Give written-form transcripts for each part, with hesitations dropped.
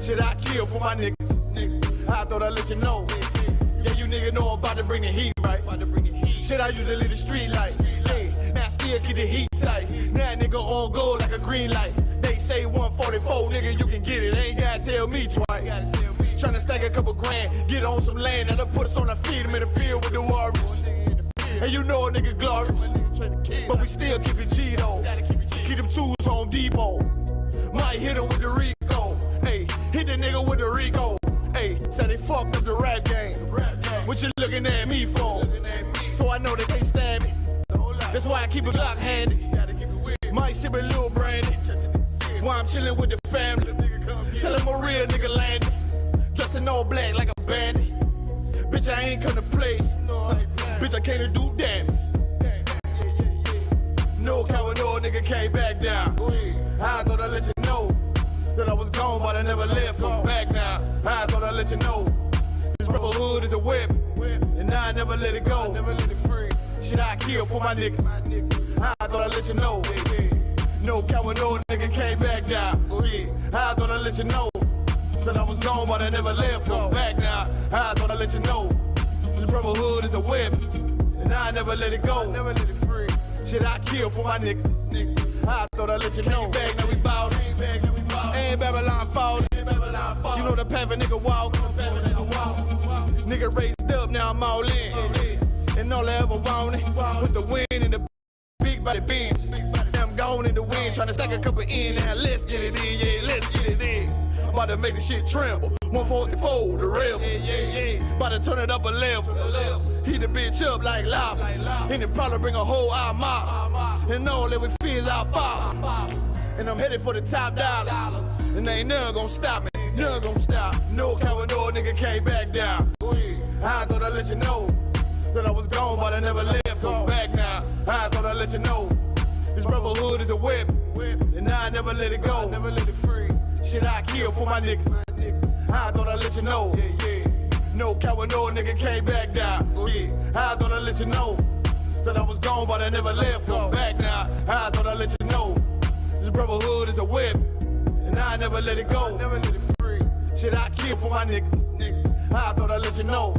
Shit, I kill for my niggas. I thought I'd let you know. Yeah, you nigga know I'm about to bring the heat, right? Shit, I used to leave the street light. Hey, now I still keep the heat tight. Now nigga on gold like a green light. They say 144, nigga, you can get it. Ain't gotta tell me twice. Tryna stack a couple grand, get on some land, that'll put us on our feet. I'm in the field with the Warriors. And you know a nigga glorious, but we still keep it G though. Keep them tools on Depot. Might hit him with the Rico. Hey, hit the nigga with the Rico. Hey, said they fucked up the rap game. What you looking at me for? So I know they can't stand me. That's why I keep a Glock handy. Might sip a little brandy. While I'm chilling with the family. Tell him a real nigga landed. Dressing all black like a bandit. Bitch, I ain't come to play. Bitch, I came to do damage. No coward, no nigga came back down. I thought I'd let you know that I was gone, but I never left from back now. I thought I'd let you know this rubber hood is a whip, and I never let it go. Never let it free. Shit, I kill for my niggas. I thought I'd let you know. No coward, no nigga came back down. I thought I'd let you know that I was gone, but I never left from back now. I thought I'd let you know this brotherhood is a whip, and I never let it go. Never let it free. Shit, I kill for my niggas. I thought I'd let you know. Back, now we ballin'. Ain't Babylon falling. You know the path a nigga walk. Nigga raised up, now I'm all in. And all I ever wanted was the win in the big body bench. I'm gone in the wind, tryna stack a couple in. Now let's get it in, yeah, let's get it in. About to make the shit tremble. 144, the rebel. About to turn it up a level. Heat the bitch up like lava. And it probably bring a whole mob. And all that we fear is our father. And I'm headed for the top dollars. And ain't none gonna stop me. None gonna stop. No coward, no nigga came back down. I thought I'd let you know that I was gone, but I never left from back now. I thought I'd let you know this brotherhood is a whip, and I never let it go. Never let it free. Shit, I kill for my niggas. I thought I'd let you know. No coward, no nigga came back down. I thought I'd let you know that I was gone, but I never left from back now. I thought I'd let you know this brotherhood is a whip, and I never let it go. Never let it free. Shit, I kill for my niggas. I thought I'd let you know.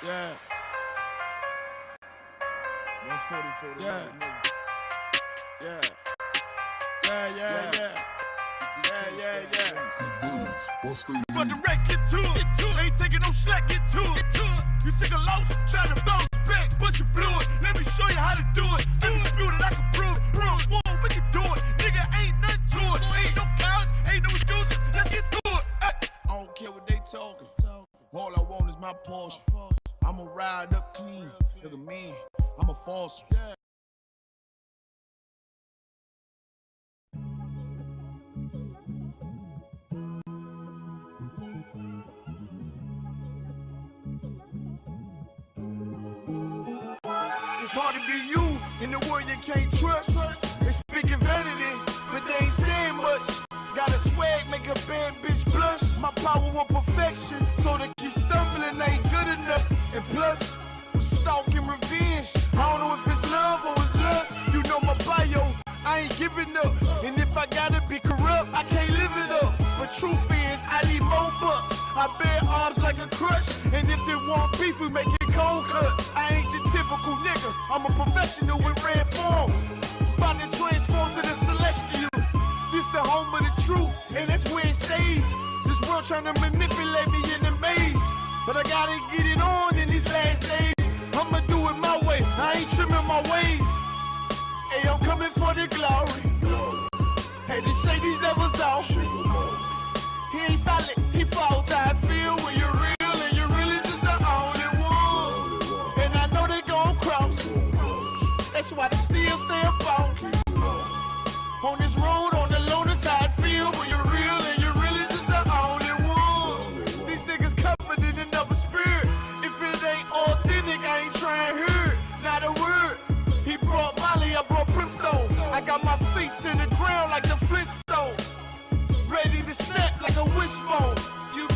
Yeah. 144. Yeah. Yeah. But the Rex get to it. Ain't taking no slack, get to it. You took a loss, try to bounce back, but you blew it. Let me show you how to do it. Dispute it, I can prove it. Whoa, we can do it. Nigga, ain't nothing to it. Ain't no cowards, ain't no excuses. Let's get through it. I don't care what they talking. All I want is my Porsche. I'ma ride up clean. Look at me, I'm a false. It's hard to be you in the world you can't trust. They speaking vanity, but they ain't saying much. Got a swag, make a bad bitch blush. My power want perfection, so they keep stumbling, they ain't good enough. I bear arms like a crutch, and if they want beef, we make it cold cuts. I ain't your typical nigga, I'm a professional with red form. About to transform to the celestial. This the home of the truth, and that's where it stays. This world trying to manipulate me in the maze, but I gotta get it on in these last days. I'ma do it my way, I ain't trimming my ways. Hey, I'm coming for the glory. Hey, to shake these devils off. He ain't solid, he falls. How I feel when you're real and you're really just the only one. And I know they gon' cross. That's why they still stay about. On this road, on the loner side, feel when you're real and you're really just the only one. These niggas covered in another spirit. If it ain't authentic, I ain't trying to hear it. Not a word. He brought Molly, I brought brimstone. I got my feet in the ground like the Flintstones. Ready to snap like a wishbone. You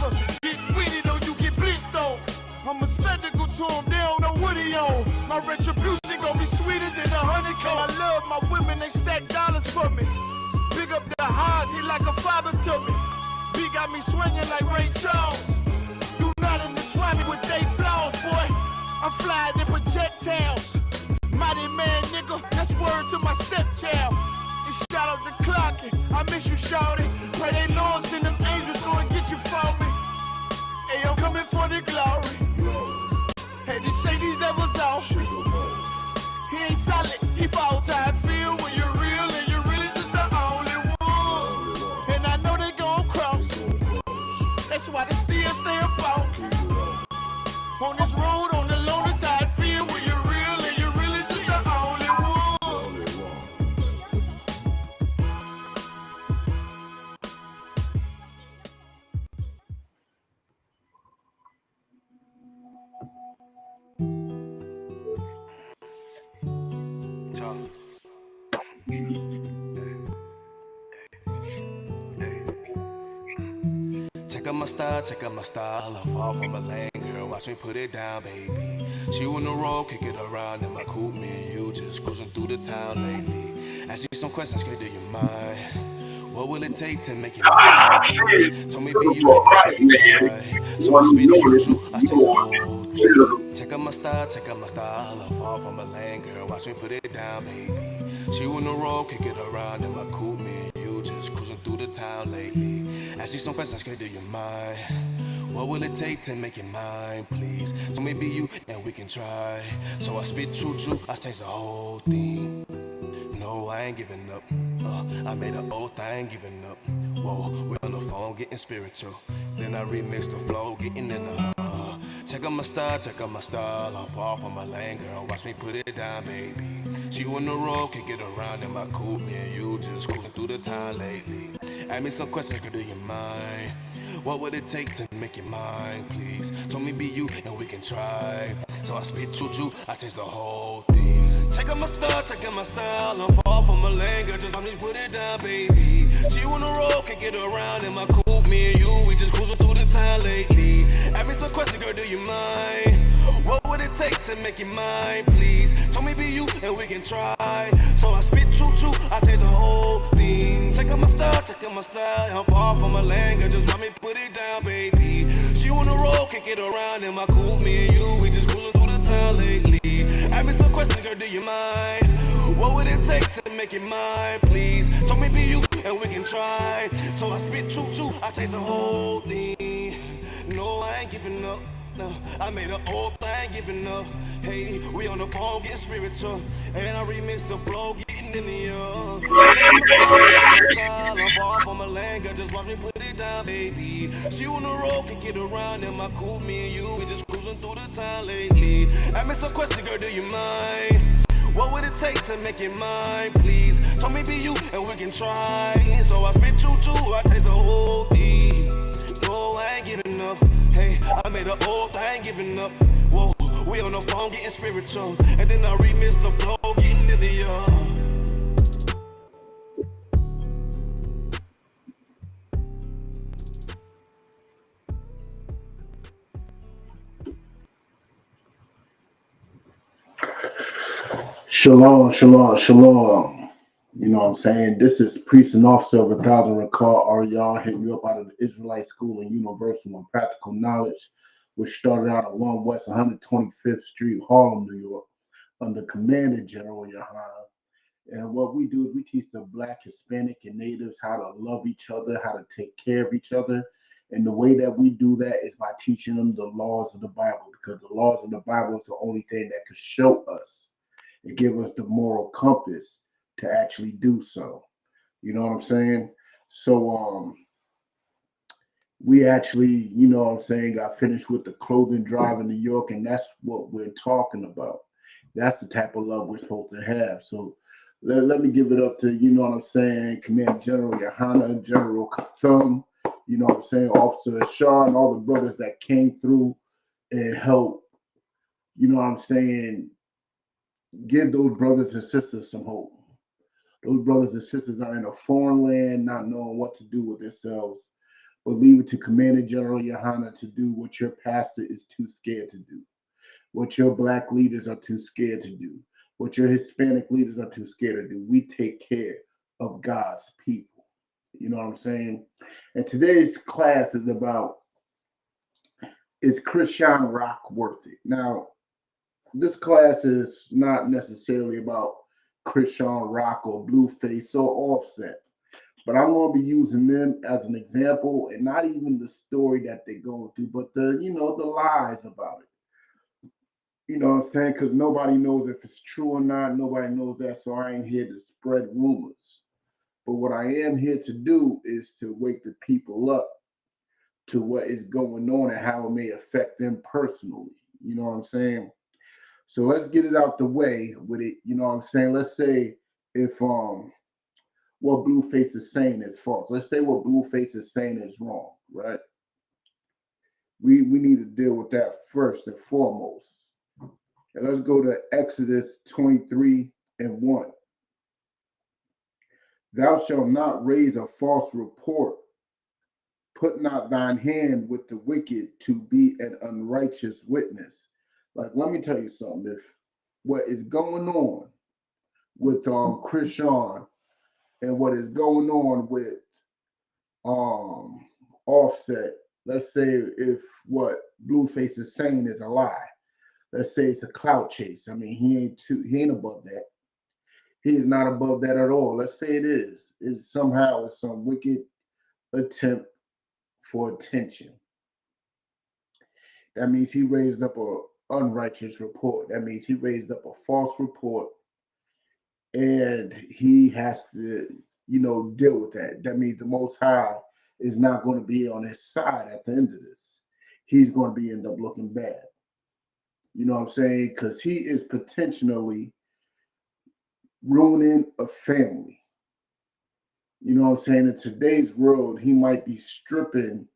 get with it or you get blitzed on. I'm a spectacle to him, they don't know what he on. My retribution gon' be sweeter than a honeycomb. I love my women, they stack dollars for me. Big up the highs, he like a father to me. B got me swinging like Ray Charles. Do not intertwine me with they flaws, boy. I'm flying in projectiles. Mighty man, nigga, that's word to my stepchild. And shout out the clock, I miss you, shawty. Pray they lords and them angels go and get you for me. Hey, I'm coming for the glory. Hey, to shake these devils off. He ain't solid, he falls. How I feel when you're real and you're really just the only one. And I know they gon' cross. That's why they still stay about. On this road, on the loner side, feel when you're real and you're really just the only one. Check out my style, I fall from a lane, girl, watch me put it down, baby. She on the road, kick it around in my coupe, me and you just cruising through the town lately. Ask you some questions, kid, do you mind? What will it take to make you mine? Told me be you, I can try. So I speak true, I stay so. Check out my style, I fall from a lane, girl, watch me put it down, baby. She on the road, kick it around in my coupe, me and you just cruising through the town lately. Ask you some questions, kid, do you mind? What will it take to make it mine, please? So maybe you and we can try. So I spit true, I change the whole thing. No, I ain't giving up. I made an oath, I ain't giving up. Whoa, we're on the phone getting spiritual. Then I remix the flow, getting in the check out my style, I fall from my lane, girl, watch me put it down, baby. She on the road, kick it around in my coupe, me and you just cruising through the town lately. Ask me some questions, girl, do you mind? What would it take to make it mine, please? Told me be you and we can try. So I speak true, I change the whole thing. Check out my style, I'm fall from my lane, girl, just let me put it down, baby. She on the road, kick it around in my coupe, me and you, we just cruising through the town lately. Ask me some questions, girl, do you mind? What would it take to make it mine, please? Told me be you and we can try. So I spit true, I change the whole thing. Check out my style, I'm far from a lane, girl, just let me put it down, baby. She on the road, kick it around in my coupe, me and you, we just cruising through the town lately. Ask me some questions, girl, do you mind? What would it take to make it mine, please? Told me be you and we can try. So I spit true, I change the whole thing. No, I ain't giving up. No, I made an oath, I ain't giving up. Hey, we on the phone getting spiritual, and I remix the flow, getting in the I'm far from a lane, girl, just watch me put it down, baby. She on the road, can get around in my coupe, me and you, we just cruising through the town lately. Ask me some questions, girl, do you mind? What would it take to make it mine, please? Told me be you and we can try. So I spit true, I taste the whole thing. No, I ain't giving up. Hey, I made an oath, I ain't giving up. Whoa, we on the phone getting spiritual, and then I remix the flow, getting in the Shalom. You know what I'm saying? This is priest and officer of 1,000 Recall y'all hitting you up out of the Israelite School and Universal and Practical Knowledge, which started out at 1 West 125th Street, Harlem, New York, under Commander General Yohana. And what we do is we teach the Black, Hispanic, and Natives how to love each other, how to take care of each other. And the way that we do that is by teaching them the laws of the Bible, because the laws of the Bible is the only thing that can show us and give us the moral compass to actually do so. You know what I'm saying? So we actually, you know what I'm saying, got finished with the clothing drive in New York, and that's what we're talking about. That's the type of love we're supposed to have. So let me give it up to, you know what I'm saying, Commander General Yohana, General Thumb, you know what I'm saying, Officer Shaw, and all the brothers that came through and helped, you know what I'm saying, give those brothers and sisters some hope. Those brothers and sisters are in a foreign land, not knowing what to do with themselves, but leave it to Commander General Yohana to do what your pastor is too scared to do, what your Black leaders are too scared to do, what your Hispanic leaders are too scared to do. We take care of God's people. You know what I'm saying? And today's class is about, is Chrisean rock worth it? Now, this class is not necessarily about Chrisean rock or Blueface or Offset, but I'm going to be using them as an example, and not even the story that they're going through, but the, you know, the lies about it. You know what I'm saying? Because nobody knows if it's true or not. Nobody knows that, so I ain't here to spread rumors. But what I am here to do is to wake the people up to what is going on and how it may affect them personally. You know what I'm saying? So let's get it out the way with it. You know what I'm saying? Let's say if what Blueface is saying is false. Let's say what Blueface is saying is wrong, right? We need to deal with that first and foremost. And let's go to Exodus 23:1. Thou shalt not raise a false report. Put not thine hand with the wicked to be an unrighteous witness. Like, let me tell you something. If what is going on with Chrisean and what is going on with Offset, let's say if what Blueface is saying is a lie, let's say it's a clout chase. I mean, he ain't above that. He is not above that at all. Let's say it is. It's somehow some wicked attempt for attention. That means he raised up a unrighteous report. That means he raised up a false report, and he has to, you know, deal with that. That means the Most High is not going to be on his side at the end of this. He's going to be end up looking bad. You know what I'm saying? Because he is potentially ruining a family. You know what I'm saying? In today's world, he might be stripping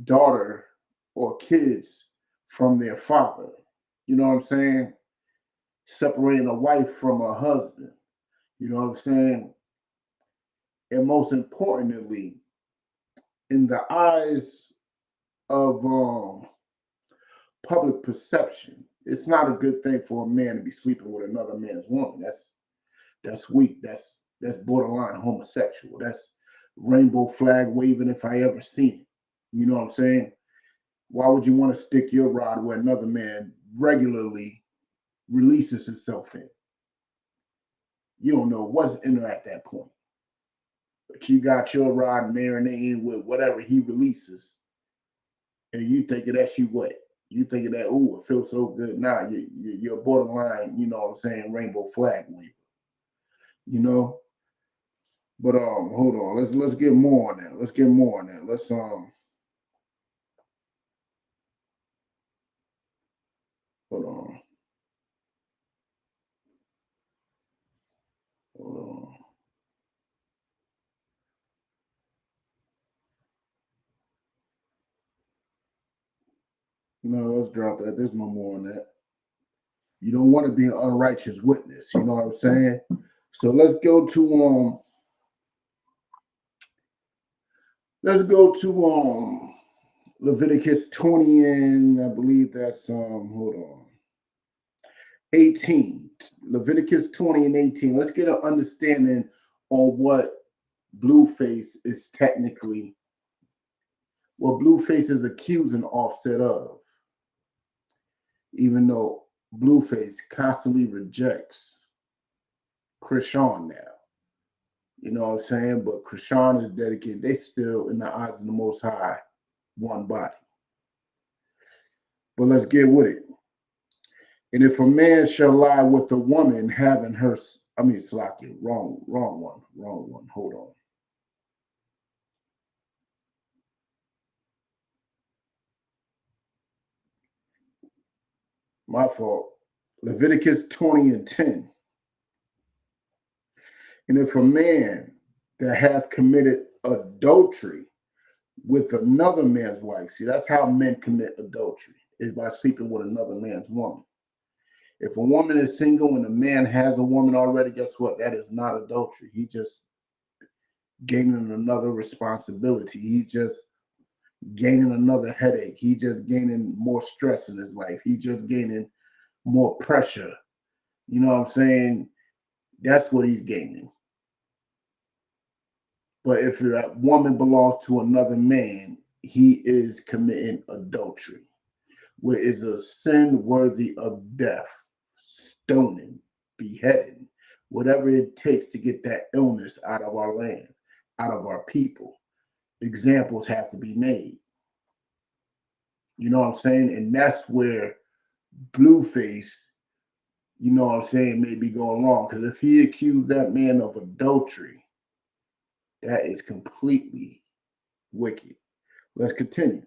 daughter or kids from their father. You know what I'm saying? Separating a wife from a husband. You know what I'm saying? And most importantly, in the eyes of public perception, it's not a good thing for a man to be sleeping with another man's woman. That's weak. That's borderline homosexual. That's rainbow flag waving if I ever seen it. You know what I'm saying? Why would you want to stick your rod where another man regularly releases himself in? You don't know what's in there at that point. But you got your rod marinating with whatever he releases, and you thinking that you wet. You thinking that, oh, it feels so good. Nah, you're borderline, you know what I'm saying, rainbow flag wave. You know? But hold on, let's get more on that. Let's get more on that. Let's hold on. Hold on. No, let's drop that. There's no more on that. You don't want to be an unrighteous witness. You know what I'm saying? So let's go to Leviticus 20, and I believe that's hold on. 18, Leviticus 20 and 18. Let's get an understanding on what Blueface is technically, what Blueface is accusing Offset of, even though Blueface constantly rejects Chrisean now. You know what I'm saying? But Chrisean is dedicated. They still, in the eyes of the Most High, one body. But let's get with it. And if a man shall lie with a woman having her, it's like it. Wrong one. Hold on. My fault. Leviticus 20 and 10. And if a man that hath committed adultery with another man's wife, see, that's how men commit adultery, is by sleeping with another man's woman. If a woman is single and a man has a woman already, guess what? That is not adultery. He just gaining another responsibility. He just gaining another headache. He just gaining more stress in his life. He just gaining more pressure. You know what I'm saying? That's what he's gaining. But if that woman belongs to another man, he is committing adultery, which is a sin worthy of death, stoning, beheading, whatever it takes to get that illness out of our land, out of our people. Examples have to be made. You know what I'm saying? And that's where Blueface, you know what I'm saying, may be going wrong. Because if he accused that man of adultery, that is completely wicked. Let's continue.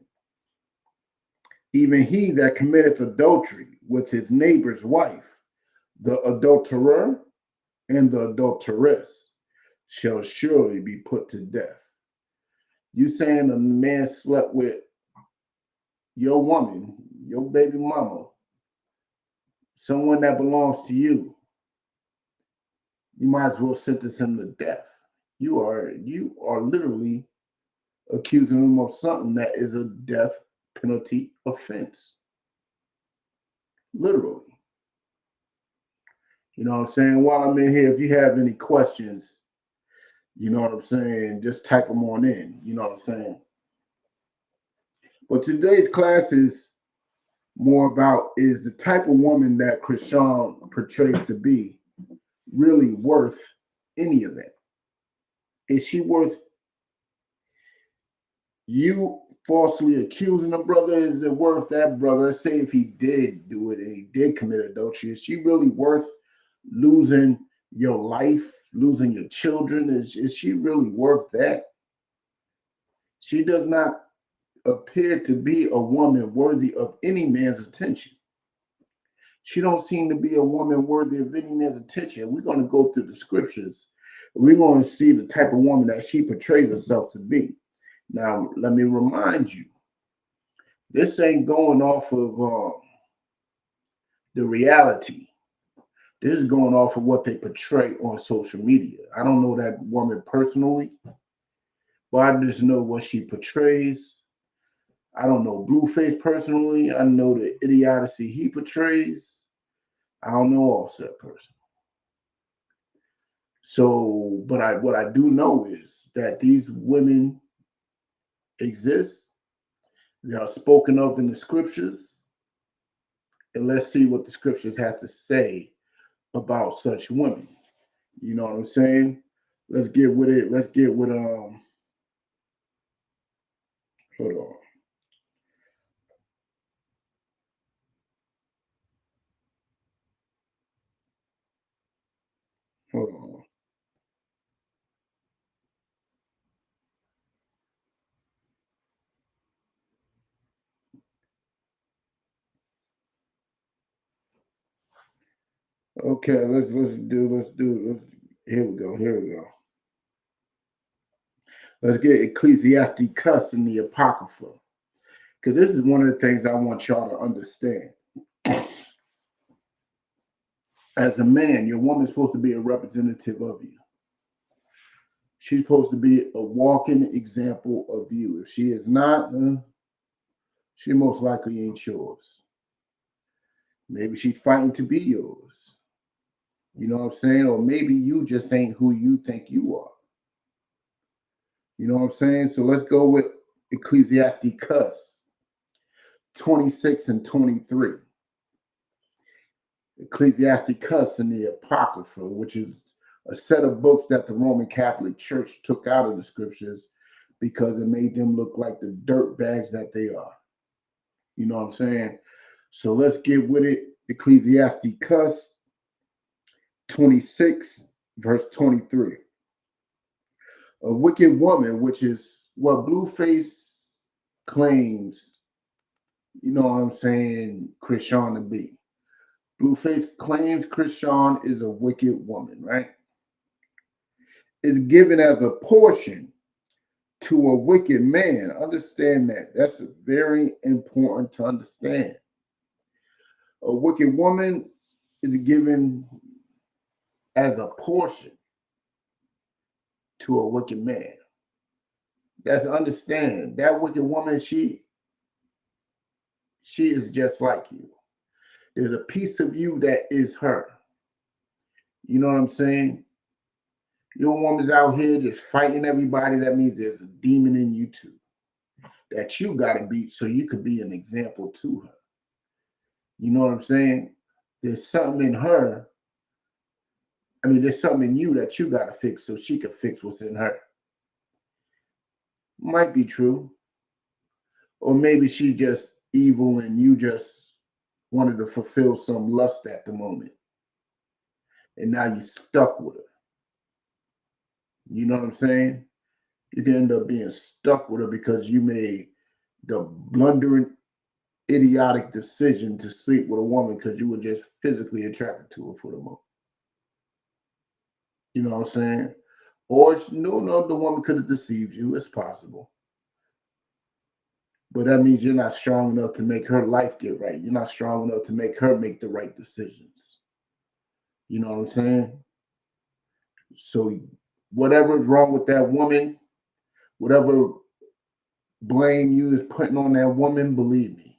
Even he that committeth adultery with his neighbor's wife, the adulterer and the adulteress, shall surely be put to death. You saying a man slept with your woman, your baby mama, someone that belongs to you, you might as well sentence him to death. You are literally accusing him of something that is a death penalty offense. Literally. You know what I'm saying? While I'm in here, if you have any questions, you know what I'm saying, just type them on in. You know what I'm saying? But today's class is more about, is the type of woman that Chrisean portrays to be really worth any of that? Is she worth you falsely accusing a brother? Is it worth that brother? Let's say if he did do it and he did commit adultery, is she really worth losing your life, losing your children? Is she really worth that? She does not appear to be a woman worthy of any man's attention. She don't seem to be a woman worthy of any man's attention. We're going to go through the scriptures. We're going to see the type of woman that she portrays herself to be. Now, let me remind you, this ain't going off of the reality. This is going off of what they portray on social media. I don't know that woman personally, but I just know what she portrays. I don't know Blueface personally. I know the idiocy he portrays. I don't know Offset personally. So, but what I do know is that these women exist. They are spoken of in the scriptures. And let's see what the scriptures have to say about such women. You know what I'm saying? Let's get with it. Let's get with hold on. Hold on. Okay, let's here we go. Let's get Ecclesiasticus in the Apocrypha. Because this is one of the things I want y'all to understand. As a man, your woman's supposed to be a representative of you. She's supposed to be a walking example of you. If she is not, she most likely ain't yours. Maybe she's fighting to be yours. You know what I'm saying? Or maybe you just ain't who you think you are. You know what I'm saying? So let's go with Ecclesiasticus 26 and 23. Ecclesiasticus in the Apocrypha, which is a set of books that the Roman Catholic Church took out of the scriptures because it made them look like the dirt bags that they are. You know what I'm saying? So let's get with it. Ecclesiasticus 26, verse 23. A wicked woman, which is what Blueface claims, you know what I'm saying, Chrisean to be. Blueface claims Chrisean is a wicked woman, right? Is given as a portion to a wicked man. Understand that. That's very important to understand. A wicked woman is given as a portion to a wicked man. That's understand. That wicked woman, she is just like you. There's a piece of you that is her. You know what I'm saying? Your woman's out here just fighting everybody. That means there's a demon in you too that you got to beat so you could be an example to her. You know what I'm saying? There's something in her. I mean, there's something in you that you got to fix so she could fix what's in her. Might be true. Or maybe she just evil and you just wanted to fulfill some lust at the moment. And now you're stuck with her. You know what I'm saying? You can end up being stuck with her because you made the blundering, idiotic decision to sleep with a woman because you were just physically attracted to her for the moment. You know what I'm saying? Or no, the woman could have deceived you. It's possible. But that means you're not strong enough to make her life get right. You're not strong enough to make her make the right decisions. You know what I'm saying? So whatever's wrong with that woman, whatever blame you is putting on that woman, believe me,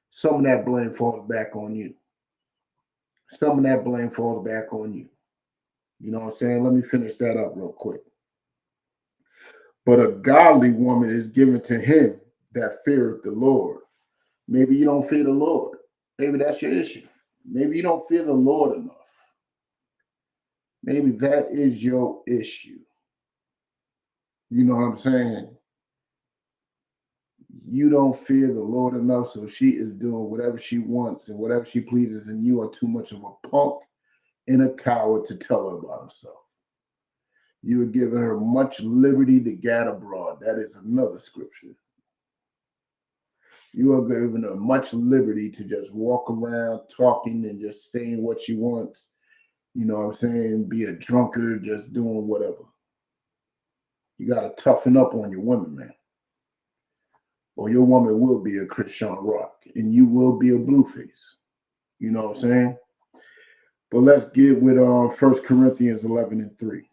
some of that blame falls back on you. Some of that blame falls back on you. You know what I'm saying? Let me finish that up real quick. But a godly woman is given to him that feareth the Lord. Maybe you don't fear the Lord. Maybe that's your issue. Maybe you don't fear the Lord enough. Maybe that is your issue. You know what I'm saying? You don't fear the Lord enough, so she is doing whatever she wants and whatever she pleases, and you are too much of a punk and a coward to tell her about herself. You are giving her much liberty to gad abroad. That is another scripture. You are giving her much liberty to just walk around talking and just saying what she wants. You know what I'm saying? Be a drunkard, just doing whatever. You got to toughen up on your woman, man. Or your woman will be a Chrisean Rock and you will be a Blueface. You know what I'm saying? But let's get with 1 Corinthians 11 and 3.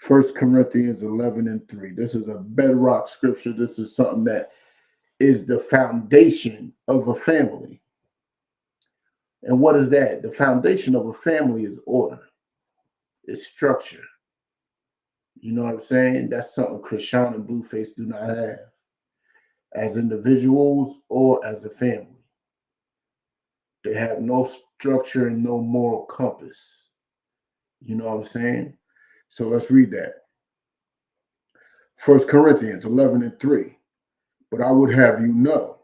1 Corinthians 11 and 3. This is a bedrock scripture. This is something that is the foundation of a family. And what is that? The foundation of a family is order. It's structure. You know what I'm saying? That's something Chrisean and Blueface do not have as individuals or as a family. They have no structure and no moral compass. You know what I'm saying? So let's read that. 1 Corinthians 11 and 3. But I would have you know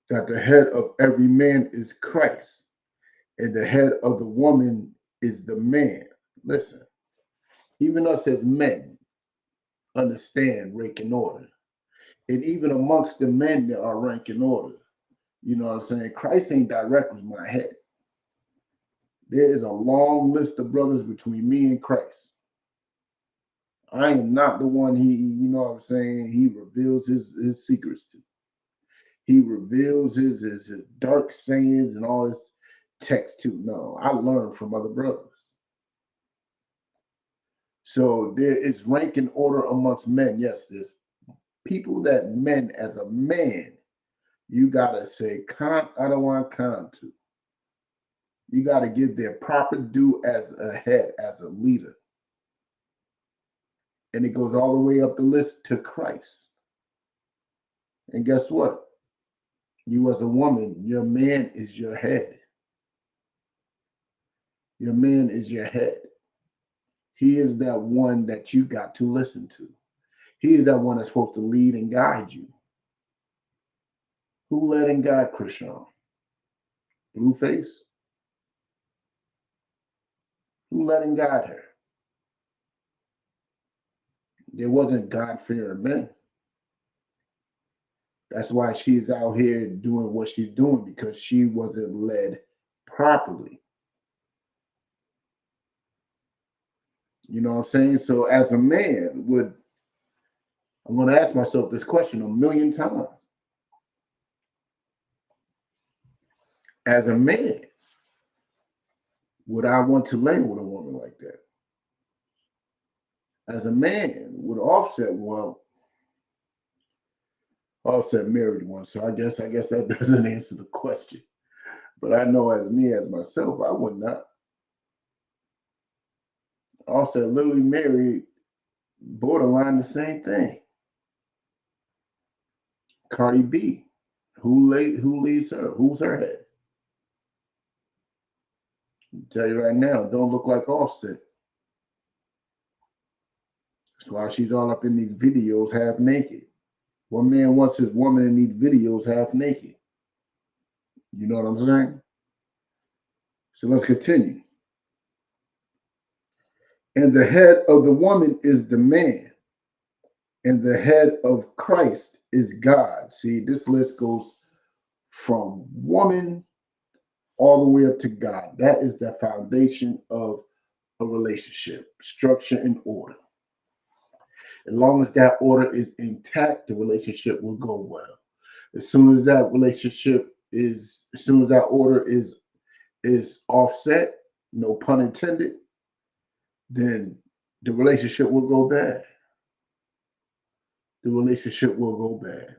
that the head of every man is Christ, and the head of the woman is the man. Listen, even us as men understand rank and order. And even amongst the men, there are rank and order. You know what I'm saying? Christ ain't directly my head. There is a long list of brothers between me and Christ. I am not the one you know what I'm saying, he reveals his secrets to. He reveals his dark sayings and all his text to. No, I learned from other brothers. So there is rank and order amongst men. Yes, there's people that men as a man You gotta say, "Con, I don't want con to." You gotta give their proper due as a head, as a leader. And it goes all the way up the list to Christ. And guess what? You as a woman, your man is your head. Your man is your head. He is that one that you got to listen to. He is that one that's supposed to lead and guide you. Who led and guide Chrisean? Blueface? Who led and guide her? There wasn't God-fearing men. That's why she's out here doing what she's doing, because she wasn't led properly. You know what I'm saying? So as a man, I'm going to ask myself this question a million times. As a man, would I want to lay with a woman like that? As a man, would Offset, well, Offset married one, so I guess that doesn't answer the question. But I know as me, as myself, I would not. Offset literally married borderline the same thing. Cardi B, who leads her? Who's her head? I'll tell you right now, don't look like Offset. That's why she's all up in these videos half naked. One man wants his woman in these videos half naked. You know what I'm saying? So let's continue. And the head of the woman is the man, and the head of Christ is God. See, this list goes from woman all the way up to God. That is the foundation of a relationship, structure and order. As long as that order is intact, the relationship will go well. As soon as that order is offset, no pun intended, then the relationship will go bad. The relationship will go bad.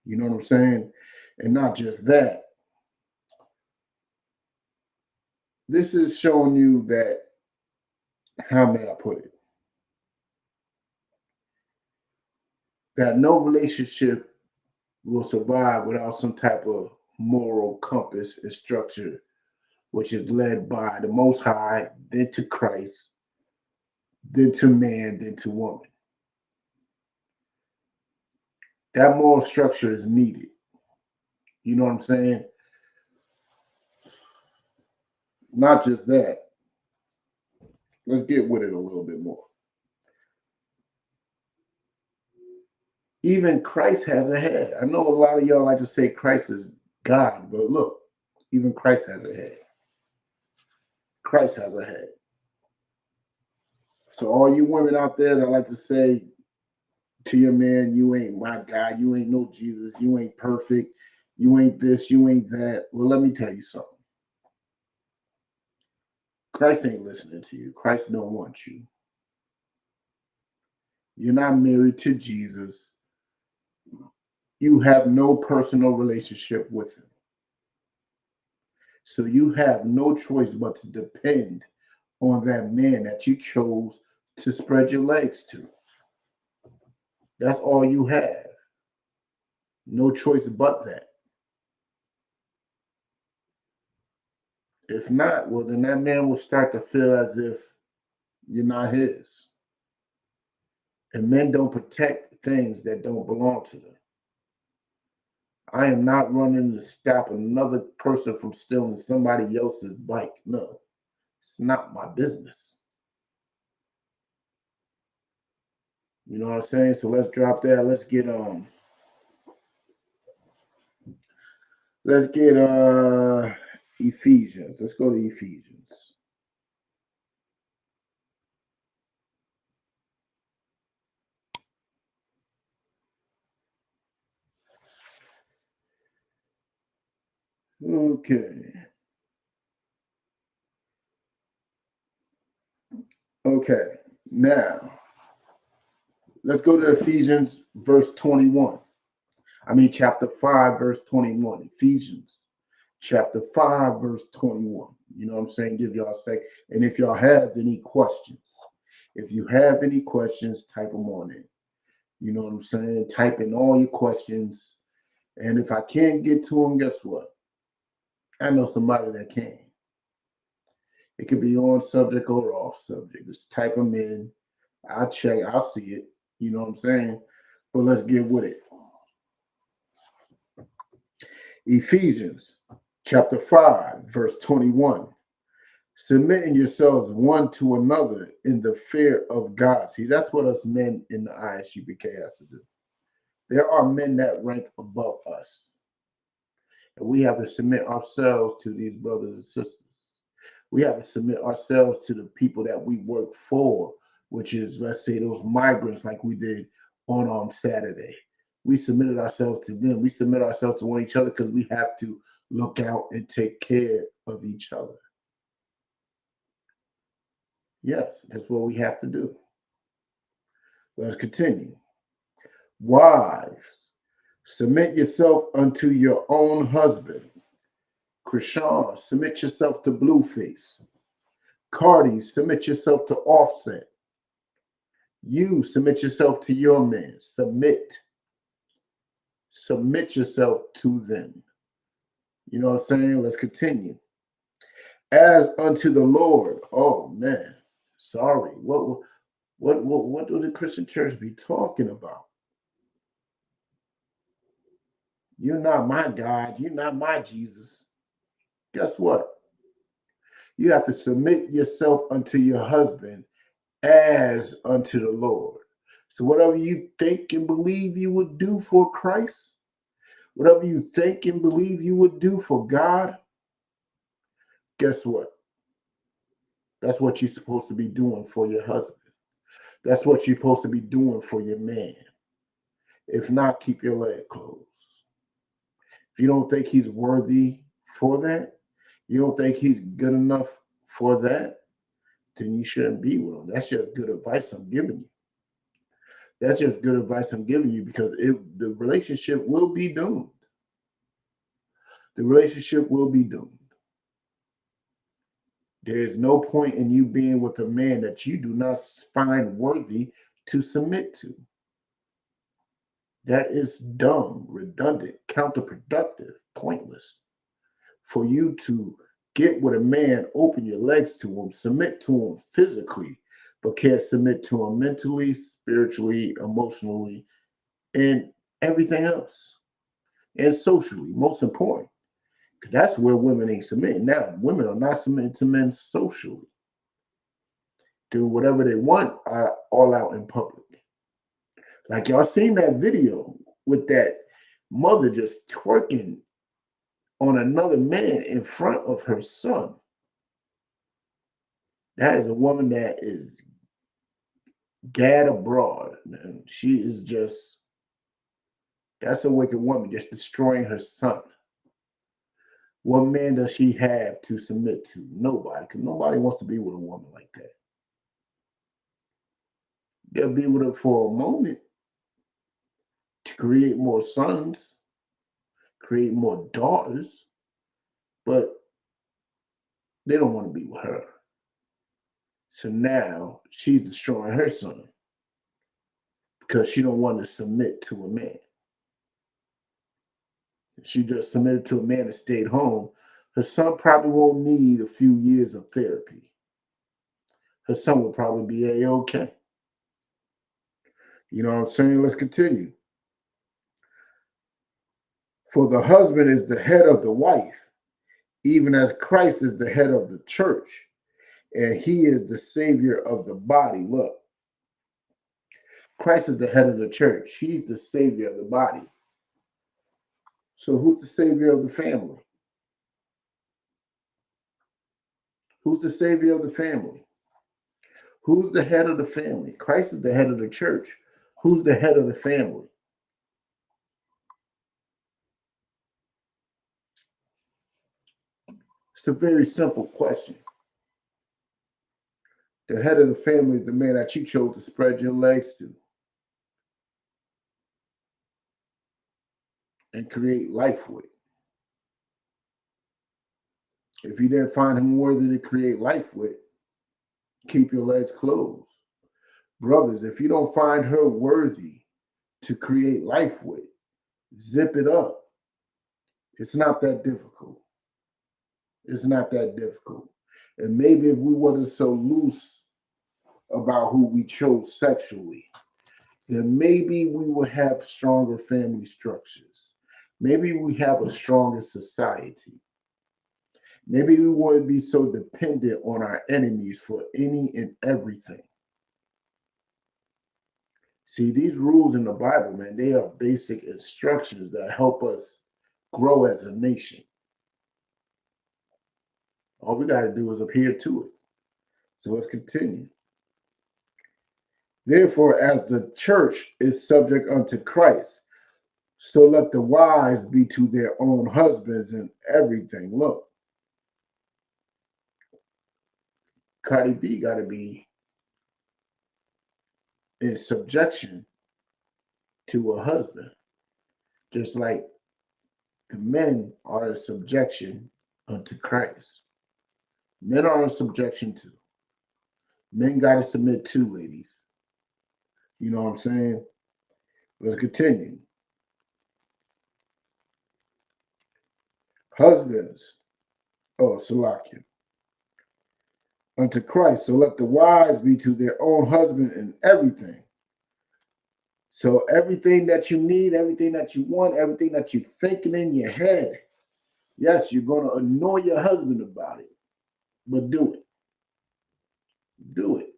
You know what I'm saying? And not just that. This is showing you that, how may I put it? That no relationship will survive without some type of moral compass and structure, which is led by the Most High, then to Christ, then to man, then to woman. That moral structure is needed. You know what I'm saying? Not just that. Let's get with it a little bit more. Even Christ has a head. I know a lot of y'all like to say Christ is God, but look, even Christ has a head. Christ has a head. So all you women out there that like to say to your man, you ain't my God, you ain't no Jesus, you ain't perfect, you ain't this, you ain't that. Well, let me tell you something. Christ ain't listening to you. Christ don't want you. You're not married to Jesus. You have no personal relationship with him. So you have no choice but to depend on that man that you chose to spread your legs to. That's all you have. No choice but that. If not, well, then that man will start to feel as if you're not his. And men don't protect things that don't belong to them. I am not running to stop another person from stealing somebody else's bike. No, it's not my business. You know what I'm saying? So let's drop that. Let's get Ephesians. Let's go to Ephesians. Okay. Now, let's go to Ephesians verse 21. Chapter 5, verse 21. Ephesians, chapter 5, verse 21. You know what I'm saying? Give y'all a sec. And if y'all have any questions, type them on in. You know what I'm saying? Type in all your questions. And if I can't get to them, guess what? I know somebody that can. It could be on subject or off subject. Just type them in. I'll check. I'll see it. You know what I'm saying? But let's get with it. Ephesians chapter 5, verse 21. Submitting yourselves one to another in the fear of God. See, that's what us men in the ISUPK have to do. There are men that rank above us. And we have to submit ourselves to these brothers and sisters. We have to submit ourselves to the people that we work for, which is, let's say, those migrants like we did on Saturday. We submitted ourselves to them. We submit ourselves to one each other because we have to look out and take care of each other. Yes, that's what we have to do. Let's continue. Wives, submit yourself unto your own husband. Chrisean, submit yourself to Blueface. Cardi, submit yourself to Offset. You submit yourself to your man. Submit yourself to them. You know what I'm saying? Let's continue. As unto the Lord. Oh man, sorry. What do the Christian church be talking about? You're not my God. You're not my Jesus. Guess what? You have to submit yourself unto your husband as unto the Lord. So whatever you think and believe you would do for Christ, whatever you think and believe you would do for God, guess what? That's what you're supposed to be doing for your husband. That's what you're supposed to be doing for your man. If not, keep your leg closed. If you don't think he's worthy for that, you don't think he's good enough for that, then you shouldn't be with him. That's just good advice I'm giving you. That's just good advice I'm giving you because the relationship will be doomed. The relationship will be doomed. There is no point in you being with a man that you do not find worthy to submit to. That is dumb, redundant, counterproductive, pointless. For you to get with a man, open your legs to him, submit to him physically, but can't submit to him mentally, spiritually, emotionally, and everything else. And socially, most important. Because that's where women ain't submitting. Now, women are not submitting to men socially. Do whatever they want all out in public. Like y'all seen that video with that mother just twerking on another man in front of her son. That is a woman that is gad abroad. Man. She is just, that's a wicked woman, just destroying her son. What man does she have to submit to? Nobody, because nobody wants to be with a woman like that. They'll be with her for a moment to create more sons, create more daughters, but they don't want to be with her. So now she's destroying her son because she don't want to submit to a man. If she just submitted to a man and stayed home, her son probably won't need a few years of therapy. Her son will probably be A-okay. You know what I'm saying? Let's continue. For the husband is the head of the wife, even as Christ is the head of the church, and he is the savior of the body. Look, Christ is the head of the church. He's the savior of the body. So who's the savior of the family? Who's the savior of the family? Who's the head of the family? Christ is the head of the church. Who's the head of the family? It's a very simple question. The head of the family is the man that you chose to spread your legs to. and create life with. If you didn't find him worthy to create life with, keep your legs closed. Brothers, if you don't find her worthy to create life with, zip it up. It's not that difficult. It's not that difficult. And maybe if we wasn't so loose about who we chose sexually, then maybe we would have stronger family structures. Maybe we have a stronger society. Maybe we wouldn't be so dependent on our enemies for any and everything. See, these rules in the Bible, man, they are basic instructions that help us grow as a nation. All we got to do is adhere to it. So let's continue. Therefore, as the church is subject unto Christ, so let the wives be to their own husbands in everything. Look, Cardi B got to be in subjection to a husband, just like the men are in subjection unto Christ. Men are in subjection to. Men got to submit to, ladies. You know what I'm saying? Let's continue. Husbands, Salakia, unto Christ, so let the wives be to their own husband in everything. So everything that you need, everything that you want, everything that you're thinking in your head, yes, you're going to annoy your husband about it, but do it. Do it.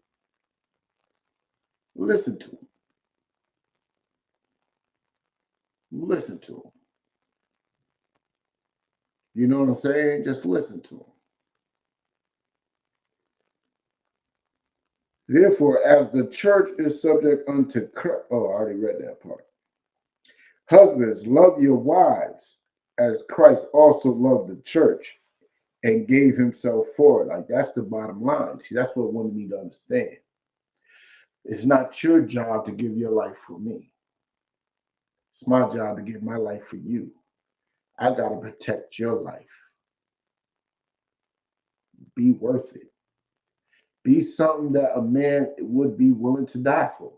Listen to him. Listen to him. You know what I'm saying? Just listen to him. Therefore, as the church is subject unto Christ, I already read that part. Husbands, love your wives as Christ also loved the church and gave himself for it. Like, that's the bottom line. See, that's what women need to understand. It's not your job to give your life for me. It's my job to give my life for you. I got to protect your life. Be worth it. Be something that a man would be willing to die for.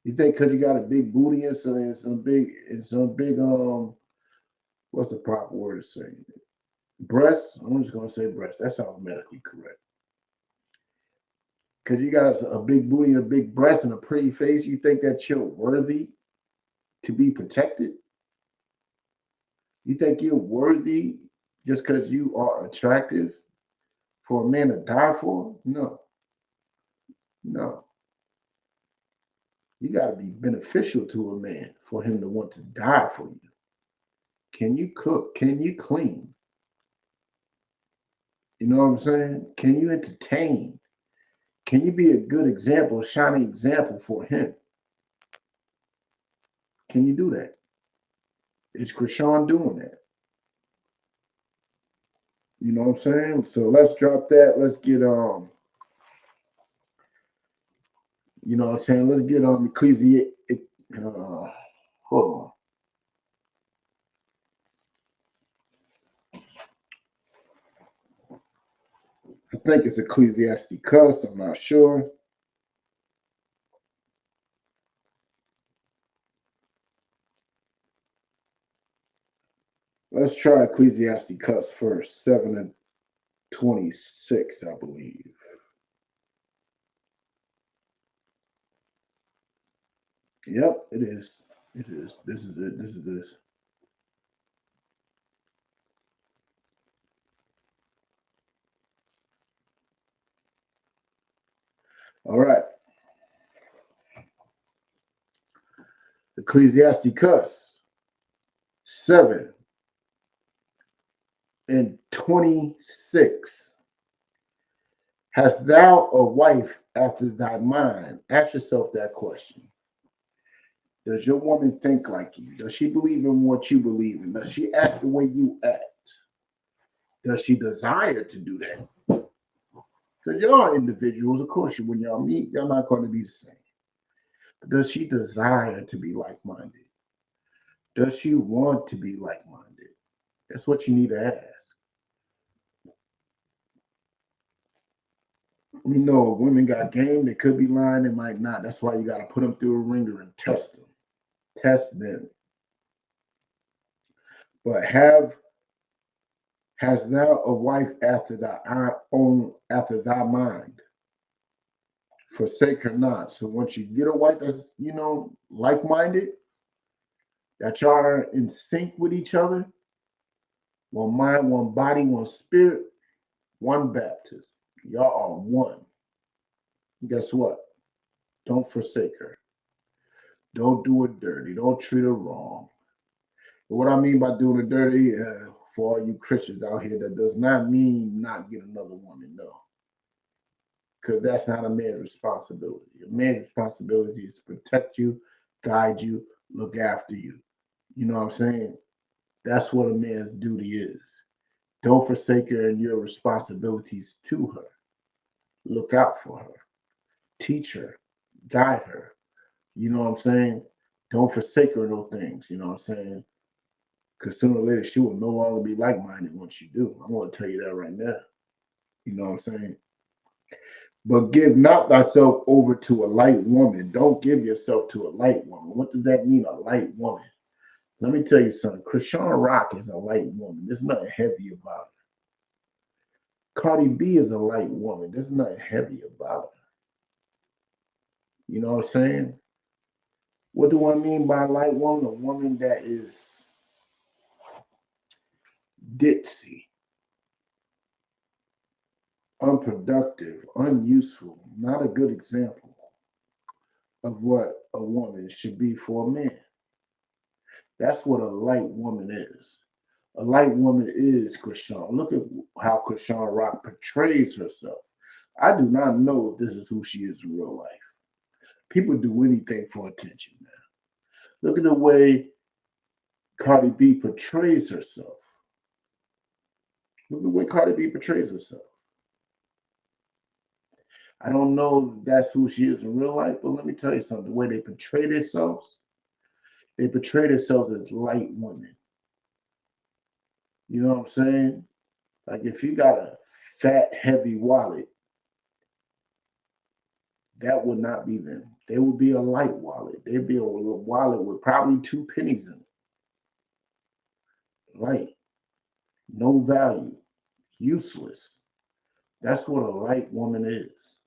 You think because you got a big booty and some big, what's the proper word to say? Breasts? I'm just going to say breasts. That sounds medically correct. Because you got a big booty, a big breast, and a pretty face, you think that you're worthy to be protected? You think you're worthy just because you are attractive for a man to die for? No. No. You got to be beneficial to a man for him to want to die for you. Can you cook? Can you clean? You know what I'm saying? Can you entertain? Can you be a good example, a shining example for him? Can you do that? Is Chrisean doing that? You know what I'm saying? So let's drop that. Let's get you know what I'm saying? Let's get hold on. I think it's Ecclesiasticus. I'm not sure. Let's try Ecclesiasticus first, 7:26, I believe. Yep, it is. It is. This is it. This is this. All right. Ecclesiasticus 7:26. Hast thou a wife after thy mind? Ask yourself that question. Does your woman think like you? Does she believe in what you believe in? Does she act the way you act? Does she desire to do that? Because y'all are individuals, of course, when y'all meet, y'all not going to be the same. But does she desire to be like-minded? Does she want to be like-minded? That's what you need to ask. You know, women got game. They could be lying. They might not. That's why you got to put them through a ringer and test them. Test them. But has thou a wife after thy mind? Forsake her not. So once you get a wife that's, like-minded, that y'all are in sync with each other, one mind, one body, one spirit, one baptism. Y'all are one. Guess what? Don't forsake her. Don't do her dirty. Don't treat her wrong. But what I mean by doing her dirty, for all you Christians out here, that does not mean not get another woman, no. Because that's not a man's responsibility. A man's responsibility is to protect you, guide you, look after you. You know what I'm saying? That's what a man's duty is. Don't forsake her in your responsibilities to her. Look out for her. Teach her. Guide her. You know what I'm saying? Don't forsake her in those things. You know what I'm saying? Because sooner or later, she will no longer be like-minded once you do. I'm going to tell you that right now. You know what I'm saying? But give not thyself over to a light woman. Don't give yourself to a light woman. What does that mean, a light woman? Let me tell you something. Chrisean Rock is a light woman. There's nothing heavy about her. Cardi B is a light woman. There's nothing heavy about her. You know what I'm saying? What do I mean by a light woman? A woman that is ditzy, unproductive, unuseful, not a good example of what a woman should be for a man. That's what a light woman is. A light woman is Chrisean. Look at how Chrisean Rock portrays herself. I do not know if this is who she is in real life. People do anything for attention, man. Look at the way Cardi B portrays herself. Look at the way Cardi B portrays herself. I don't know if that's who she is in real life, but let me tell you something. The way they portray themselves as light women. You know what I'm saying? Like if you got a fat, heavy wallet, that would not be them. They would be a light wallet. They'd be a wallet with probably 2 pennies in it. Light. No value. Useless. That's what a light woman is.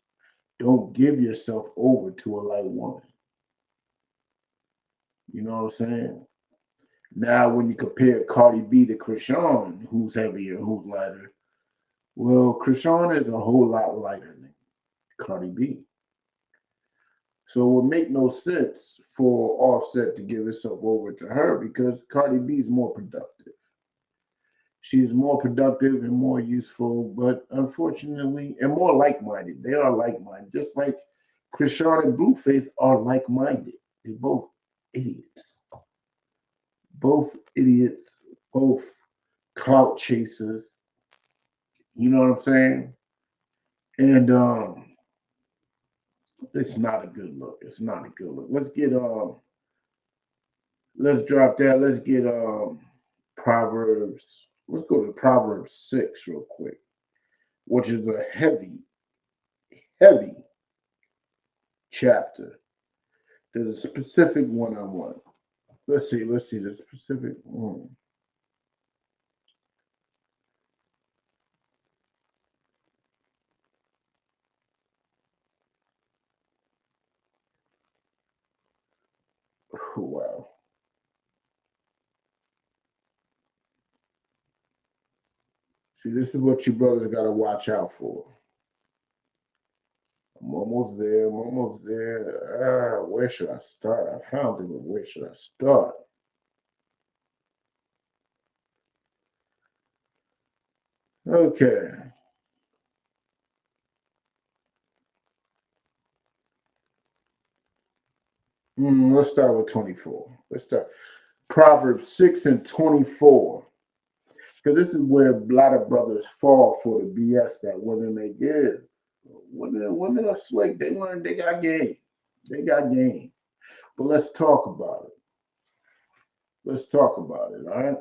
Don't give yourself over to a light woman. You know what I'm saying? Now, when you compare Cardi B to Chrisean, who's heavier, who's lighter, well, Chrisean is a whole lot lighter than Cardi B. So it would make no sense for Offset to give herself over to her because Cardi B is more productive. She's more productive and more useful, but unfortunately, and more like-minded. They are like-minded, just like Chrisean and Blueface are like-minded. They're both idiots. Both idiots, both clout chasers. You know what I'm saying? And it's not a good look. It's not a good look. Let's drop that. Let's get Proverbs. Let's go to Proverbs 6 real quick, which is a heavy chapter. There's a specific one I want. Let's see the specific one. Oh, wow. See, this is what you brothers got to watch out for. I'm almost there. Where should I start? I found it, but where should I start? Okay. Let's start with 24. Let's start Proverbs 6 and 24. Because this is where a lot of brothers fall for the BS that women may give. Women are slick. They learn they got game. They got game. But let's talk about it. Let's talk about it, all right?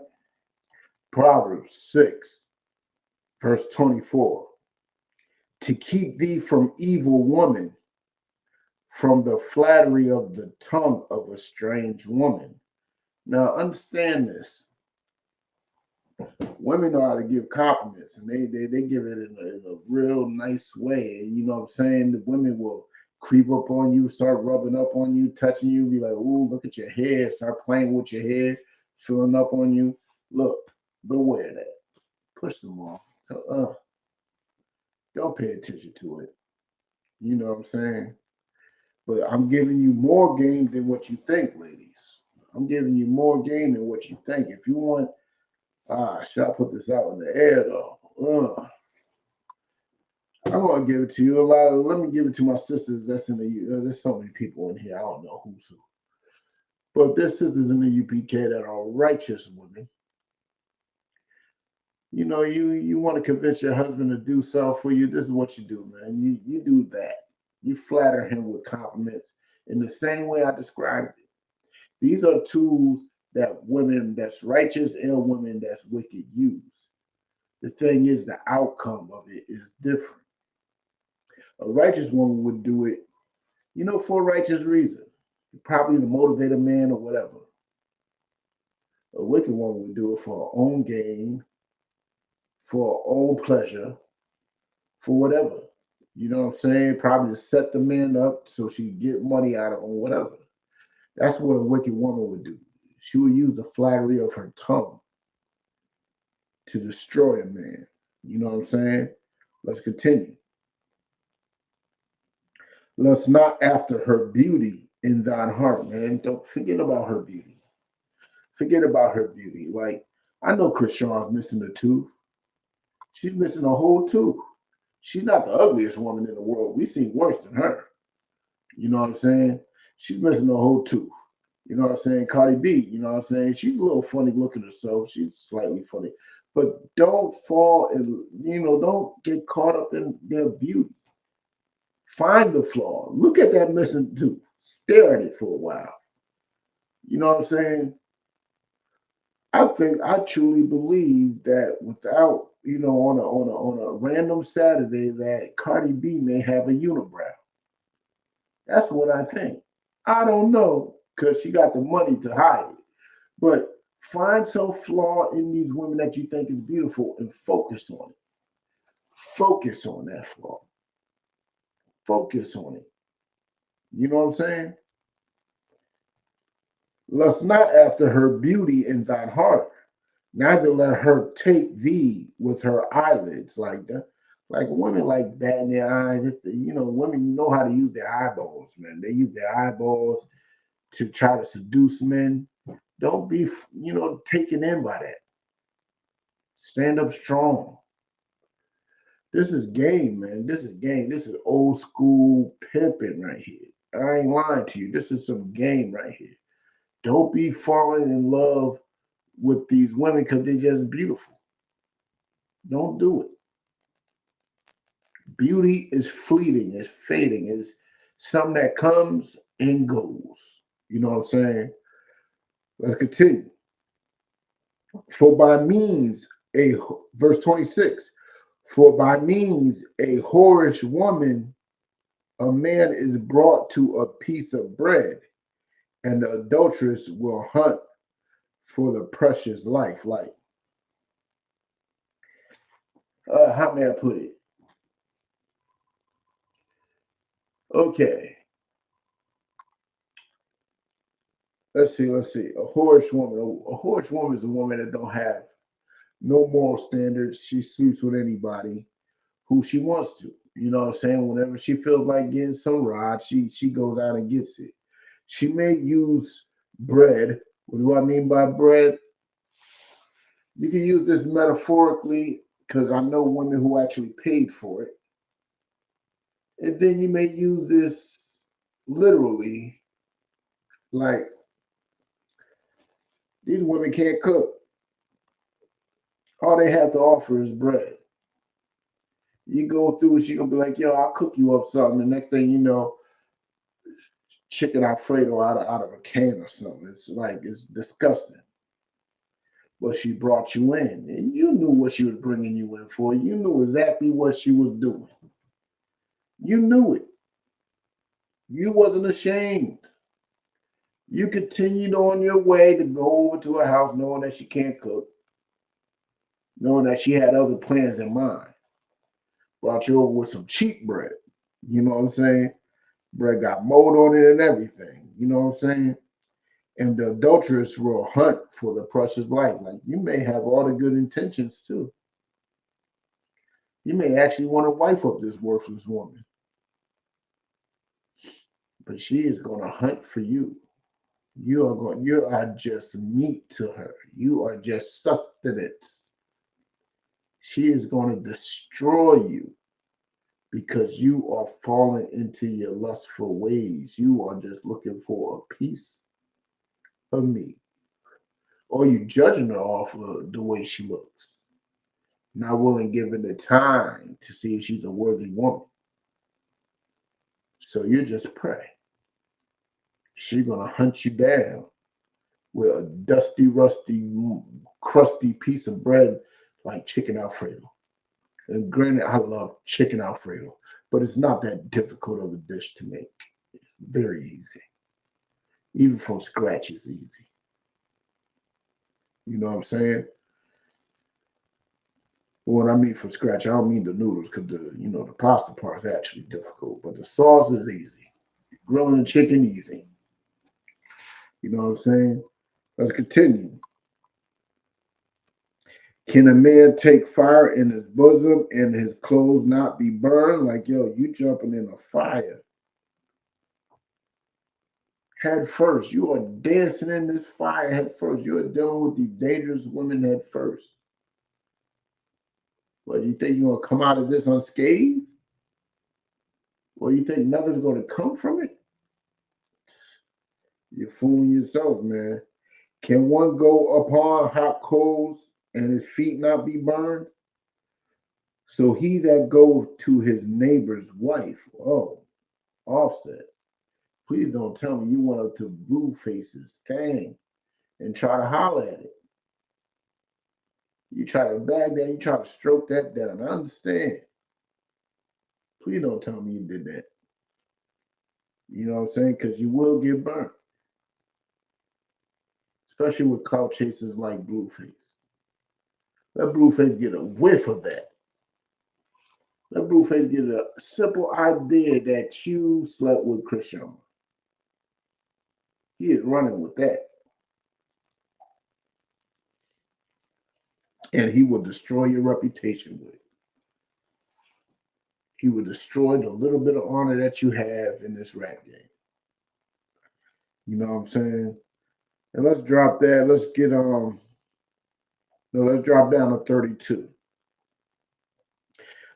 Proverbs 6, verse 24. To keep thee from evil woman, from the flattery of the tongue of a strange woman. Now, understand this. Women know how to give compliments, and they give it in a real nice way. And you know what I'm saying? The women will creep up on you, start rubbing up on you, touching you, be like, "Ooh, look at your hair," start playing with your hair, filling up on you. Look, beware that. Push them off. Don't pay attention to it. You know what I'm saying? But I'm giving you more game than what you think, ladies. I'm giving you more game than what you think. If you want, should I put this out in the air though? I'm gonna give it to you. Let me give it to my sisters. That's in the. There's so many people in here. I don't know who's who, but there's sisters in the UPK that are righteous women. You know, you want to convince your husband to do something for you. This is what you do, man. You do that. You flatter him with compliments in the same way I described it. These are tools that women that's righteous and women that's wicked use. The thing is, the outcome of it is different. A righteous woman would do it, you know, for a righteous reason, probably to motivate a man or whatever. A wicked woman would do it for her own gain, for her own pleasure, for whatever. You know what I'm saying? Probably to set the man up so she can get money out of him, whatever. That's what a wicked woman would do. She would use the flattery of her tongue to destroy a man. You know what I'm saying? Let's continue. Lust not after her beauty in thine heart, man. Don't forget about her beauty. Forget about her beauty. Like, I know Chrisean's missing a tooth. She's missing a whole tooth. She's not the ugliest woman in the world. We've seen worse than her. You know what I'm saying? She's missing a whole tooth. You know what I'm saying? Cardi B, you know what I'm saying? She's a little funny looking herself. She's slightly funny. But don't fall and, you know, don't get caught up in their beauty. Find the flaw. Look at that missing tooth. Stare at it for a while. You know what I'm saying? I truly believe that without, you know, on a random Saturday that Cardi B may have a unibrow. That's what I think. I don't know because she got the money to hide it. But find some flaw in these women that you think is beautiful and focus on it. Focus on that flaw. Focus on it. You know what I'm saying? Lust not after her beauty in thine heart, neither let her take thee with her eyelids, like that. Like women like batting their eyes. You know, women, you know how to use their eyeballs, man. They use their eyeballs to try to seduce men. Don't be, you know, taken in by that. Stand up strong. This is game, man. This is game. This is old school pimping right here. I ain't lying to you. This is some game right here. Don't be falling in love with these women because they're just beautiful. Don't do it. Beauty is fleeting, it's fading, it's something that comes and goes. You know what I'm saying? Let's continue. For by means, verse 26, for by means a whorish woman, a man is brought to a piece of bread, and the adulteress will hunt for the precious life. Like, how may I put it? Okay. Let's see. A whorish woman. A whorish woman is a woman that don't have no moral standards. She sleeps with anybody who she wants to. You know what I'm saying? Whenever she feels like getting some rod, she goes out and gets it. She may use bread. What do I mean by bread? You can use this metaphorically because I know women who actually paid for it. And then you may use this literally, like these women can't cook. All they have to offer is bread. You go through, she gonna be like, yo, I'll cook you up something. The next thing you know, chicken Alfredo out of a can or something. It's like, it's disgusting. but she brought you in, and you knew what she was bringing you in for. You knew exactly what she was doing. You knew it. You wasn't ashamed. You continued on your way to go over to her house knowing that she can't cook, knowing that she had other plans in mind. Brought you over with some cheap bread. You know what I'm saying? Bread got mold on it and everything. You know what I'm saying? And the adulteress will hunt for the precious life. Like, you may have all the good intentions too. You may actually want to wife up this worthless woman. But she is going to hunt for you. You are just meat to her. You are just sustenance. She is going to destroy you because you are falling into your lustful ways. You are just looking for a piece of meat. Or you judging her off of the way she looks. Not willing to give it the time to see if she's a worthy woman. So you're just prey. She's going to hunt you down with a dusty, rusty, crusty piece of bread like chicken Alfredo. And granted, I love chicken Alfredo, but it's not that difficult of a dish to make. It's very easy. Even from scratch, it's easy. You know what I'm saying? When I mean from scratch, I don't mean the noodles, because the pasta part is actually difficult, but the sauce is easy. Grilling the chicken, easy. You know what I'm saying? Let's continue. Can a man take fire in his bosom and his clothes not be burned? Like, yo, you jumping in a fire. Head first. You are dancing in this fire head first. You are dealing with these dangerous women head first. Well, you think you're going to come out of this unscathed? Or you think nothing's going to come from it? You're fooling yourself, man. Can one go upon hot coals and his feet not be burned? So he that goes to his neighbor's wife, Offset. Please don't tell me you went up to Blueface's thing and try to holler at it. You try to bag that, you try to stroke that down. I understand. Please don't tell me you did that. You know what I'm saying? Because you will get burnt. Especially with clout chasers like Blueface. Let Blueface get a whiff of that. Let Blueface get a simple idea that you slept with Chrisean. He is running with that. And he will destroy your reputation with it. He will destroy the little bit of honor that you have in this rap game. You know what I'm saying? And let's drop that. Let's get let's drop down to 32.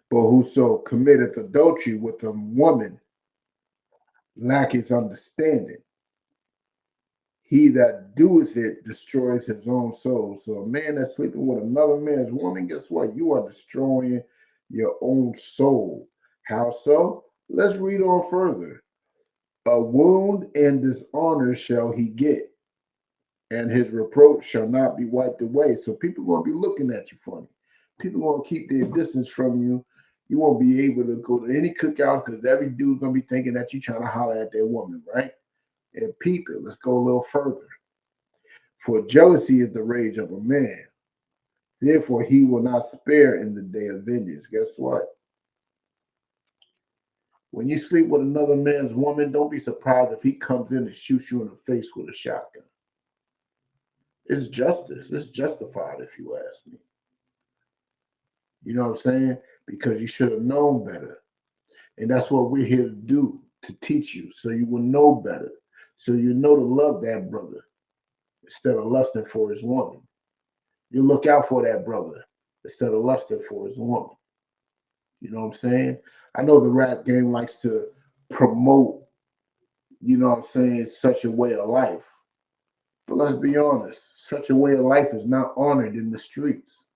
But whoso committeth adultery with a woman lacketh understanding. He that doeth it destroyeth his own soul. So a man that's sleeping with another man's woman, guess what? You are destroying your own soul. How so? Let's read on further. A wound and dishonor shall he get, and his reproach shall not be wiped away. So people are going to be looking at you funny. People are going to keep their distance from you. You won't be able to go to any cookout because every dude's going to be thinking that you're trying to holler at their woman, right? And people, let's go a little further. For jealousy is the rage of a man. Therefore, he will not spare in the day of vengeance. Guess what? When you sleep with another man's woman, don't be surprised if he comes in and shoots you in the face with a shotgun. It's justice. It's justified, if you ask me. You know what I'm saying? Because you should have known better. And that's what we're here to do, to teach you, so you will know better. So you know to love that brother instead of lusting for his woman. You look out for that brother instead of lusting for his woman. You know what I'm saying? I know the rap game likes to promote, you know what I'm saying, such a way of life. But let's be honest, such a way of life is not honored in the streets.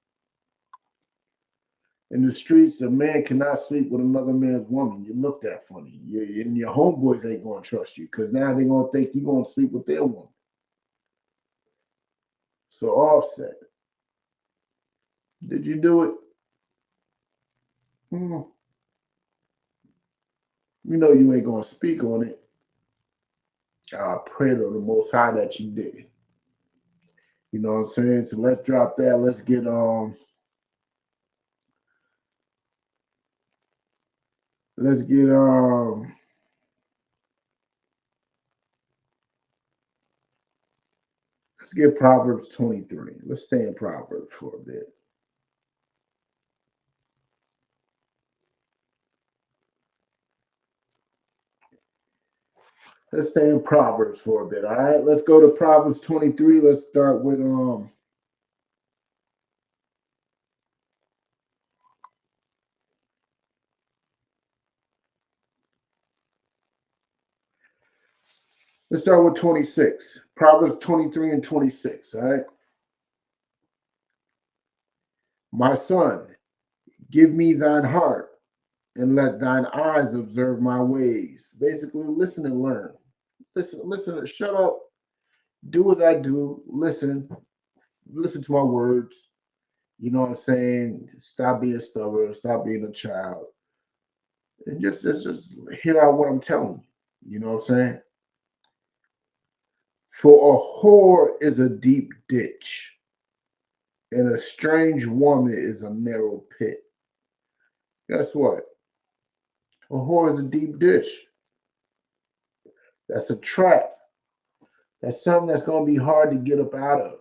In the streets, a man cannot sleep with another man's woman. You look that funny. And your homeboys ain't going to trust you because now they're going to think you're going to sleep with their woman. So Offset, Did you do it? You know you ain't gonna speak on it. I pray to the Most High that you did. You know what I'm saying? So let's drop that. Let's get let's get Proverbs 23. Let's stay in Proverbs for a bit. Let's stay in Proverbs for a bit. All right, let's go to Proverbs 23. Let's start with let's start with 26. Proverbs 23 and 26. All right. My son, give me thine heart and let thine eyes observe my ways. Basically, listen and learn. Listen, shut up. Do as I do. Listen to my words. You know what I'm saying? Stop being stubborn. Stop being a child. And just hear out what I'm telling you. You know what I'm saying? For a whore is a deep ditch, and a strange woman is a narrow pit. Guess what? A whore is a deep ditch. That's a trap. That's something that's going to be hard to get up out of.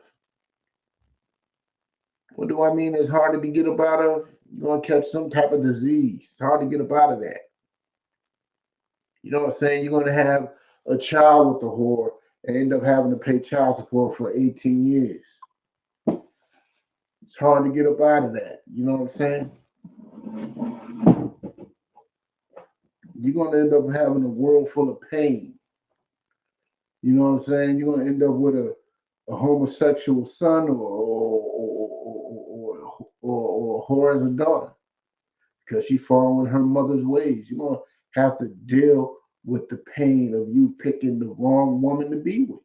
What do I mean it's hard to get up out of? You're going to catch some type of disease. It's hard to get up out of that. You know what I'm saying? You're going to have a child with a whore and end up having to pay child support for 18 years. It's hard to get up out of that. You know what I'm saying? You're going to end up having a world full of pain. You know what I'm saying? You're going to end up with a homosexual son or a whore as a daughter because she's following her mother's ways. You're going to have to deal with the pain of you picking the wrong woman to be with.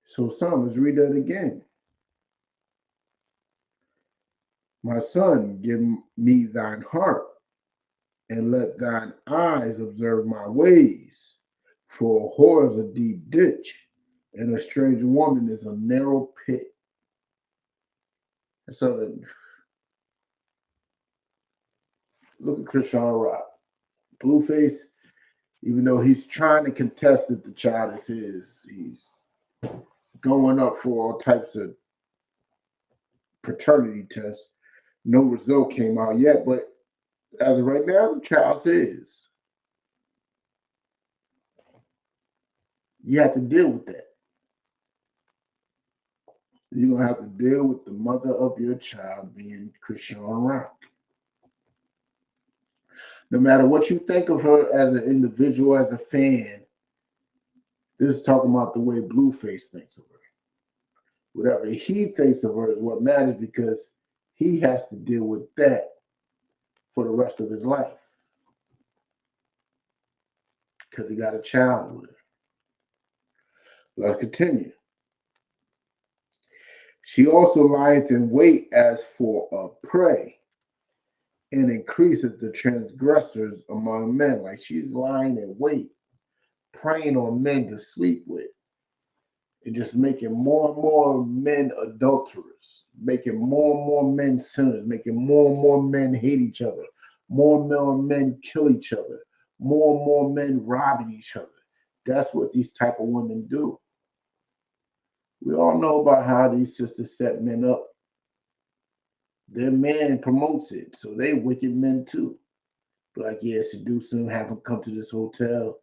So, son, let's read that again. My son, give me thine heart and let thine eyes observe my ways. For a whore is a deep ditch, and a strange woman is a narrow pit. So, look at Chrisean Rock. Blueface, even though he's trying to contest that the child is his, he's going up for all types of paternity tests. No result came out yet, but as of right now, the child's his. You have to deal with that. You're going to have to deal with the mother of your child being Chrisean Rock. No matter what you think of her as an individual, as a fan, this is talking about the way Blueface thinks of her. Whatever he thinks of her is what matters because he has to deal with that for the rest of his life. Because he got a child with her. Let's continue. She also lieth in wait as for a prey and increaseth the transgressors among men. Like she's lying in wait, preying on men to sleep with, and just making more and more men adulterers, making more and more men sinners, making more and more men hate each other, more and more men kill each other, more and more men robbing each other. That's what these type of women do. We all know about how these sisters set men up. Their man promotes it, so they wicked men too. But like, yeah, seduce him, have him come to this hotel.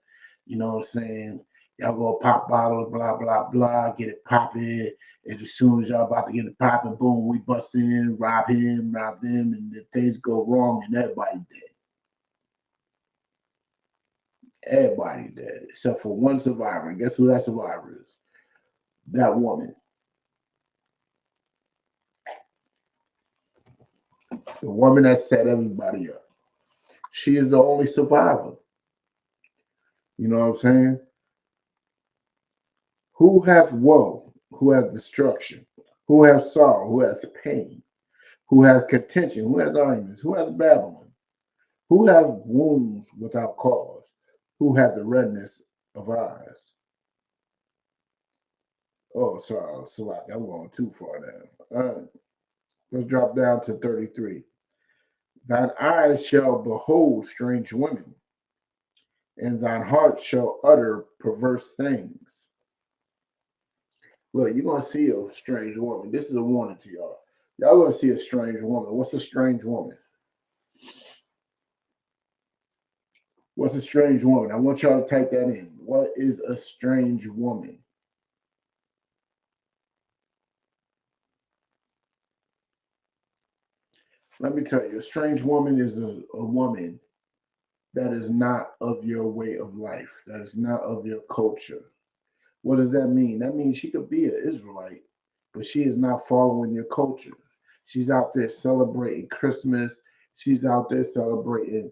You know what I'm saying? Y'all go pop bottles, blah, blah, blah, get it popping. And as soon as y'all about to get it popping, boom, we bust in, rob them, and then things go wrong and everybody dead. Everybody dead, except for one survivor. And guess who that survivor is? That woman. The woman that set everybody up. She is the only survivor. You know what I'm saying? Who hath woe? who has destruction, who has sorrow, who has pain, who has contention, who has arguments, who has Babylon, who has wounds without cause, who has the redness of eyes. Oh, sorry, Salak, I'm going too far down. All right, let's drop down to 33. Thine eyes shall behold strange women, and thine heart shall utter perverse things. Look, you're going to see a strange woman. This is a warning to y'all. Y'all going to see a strange woman. What's a strange woman? What's a strange woman? I want y'all to type that in. What is a strange woman? Let me tell you, a strange woman is a woman that is not of your way of life, that is not of your culture. What does that mean? That means she could be an Israelite, but she is not following your culture. She's out there celebrating Christmas. She's out there celebrating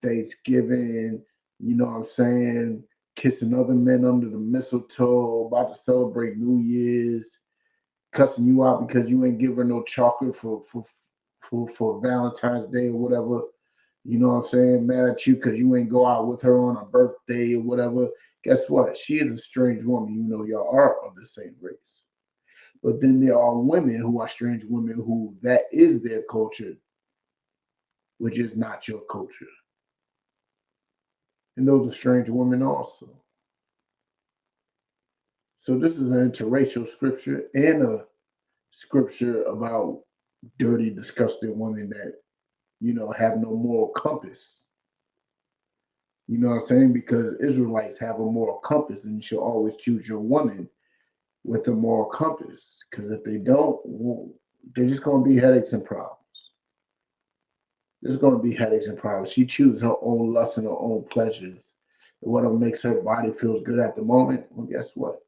Thanksgiving, you know what I'm saying? Kissing other men under the mistletoe, about to celebrate New Year's, cussing you out because you ain't give her no chocolate for Valentine's Day or whatever. You know what I'm saying? Mad at you because you ain't go out with her on her birthday or whatever. Guess what? She is a strange woman, even though y'all are of the same race. But then there are women who are strange women who that is their culture, which is not your culture. And those are strange women also. So this is an interracial scripture and a scripture about dirty, disgusting women that, you know, have no moral compass. You know what I'm saying? Because Israelites have a moral compass, and you should always choose your woman with a moral compass. Because if they don't, well, they're just going to be headaches and problems. There's going to be headaches and problems. She chooses her own lust and her own pleasures. And what makes her body feels good at the moment, well, guess what?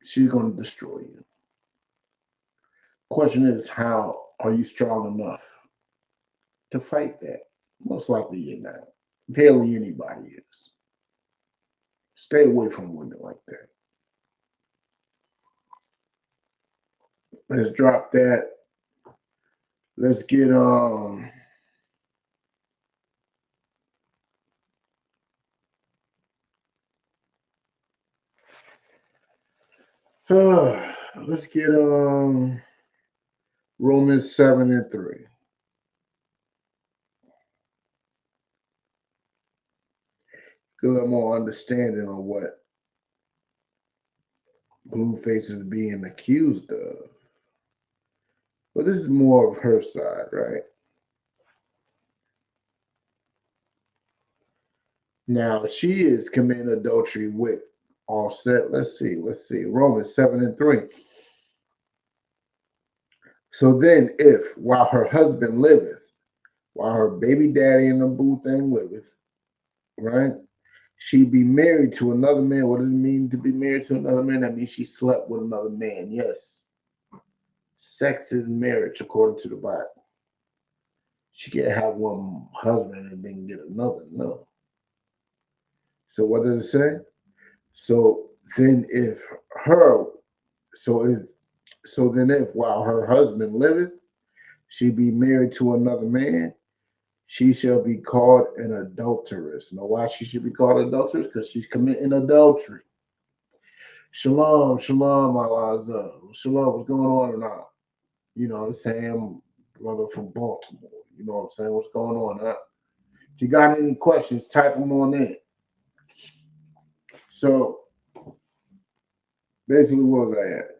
She's going to destroy you. Question is, how are you strong enough to fight that? Most likely you're not. Barely anybody is. Stay away from women like that. Let's drop that. Let's get let's get Romans 7:3. Get a little more understanding on what Blueface is being accused of. But this is more of her side, right? Now she is committing adultery with Offset. Let's see. Romans 7:3. So then, if while her husband liveth, while her baby daddy and the boo thing liveth, right? She be married to another man. What does it mean to be married to another man? That means she slept with another man. Yes. Sex is marriage according to the Bible. She can't have one husband and then get another. No. So what does it say? So then if while her husband liveth, she be married to another man, she shall be called an adulteress. Know why she should be called adulteress? Because she's committing adultery. Shalom, Alaza. Shalom, what's going on or not? You know what I'm saying? Brother from Baltimore. You know what I'm saying? What's going on, huh? If you got any questions, type them on in. So, basically, where was I at?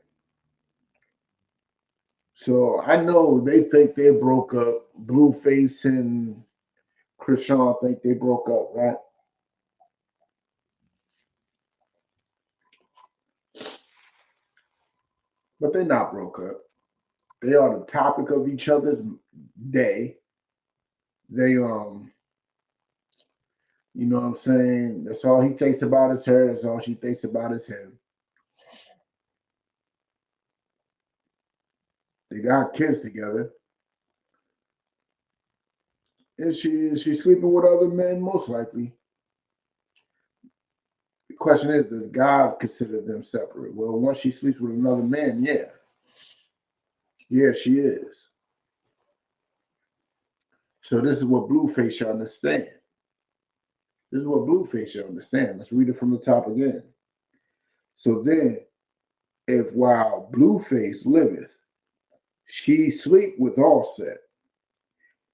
So, I know they think they broke up. Blueface and Chrisean think they broke up, right? But they're not broke up. They are the topic of each other's day. They, you know what I'm saying? That's all he thinks about is her. That's all she thinks about is him. They got kids together. And she's sleeping with other men, most likely. The question is, does God consider them separate? Well, once she sleeps with another man, yeah. Yeah, she is. So this is what Blueface should understand. This is what Blueface should understand. Let's read it from the top again. So then, if while Blueface liveth, she sleep with Offset,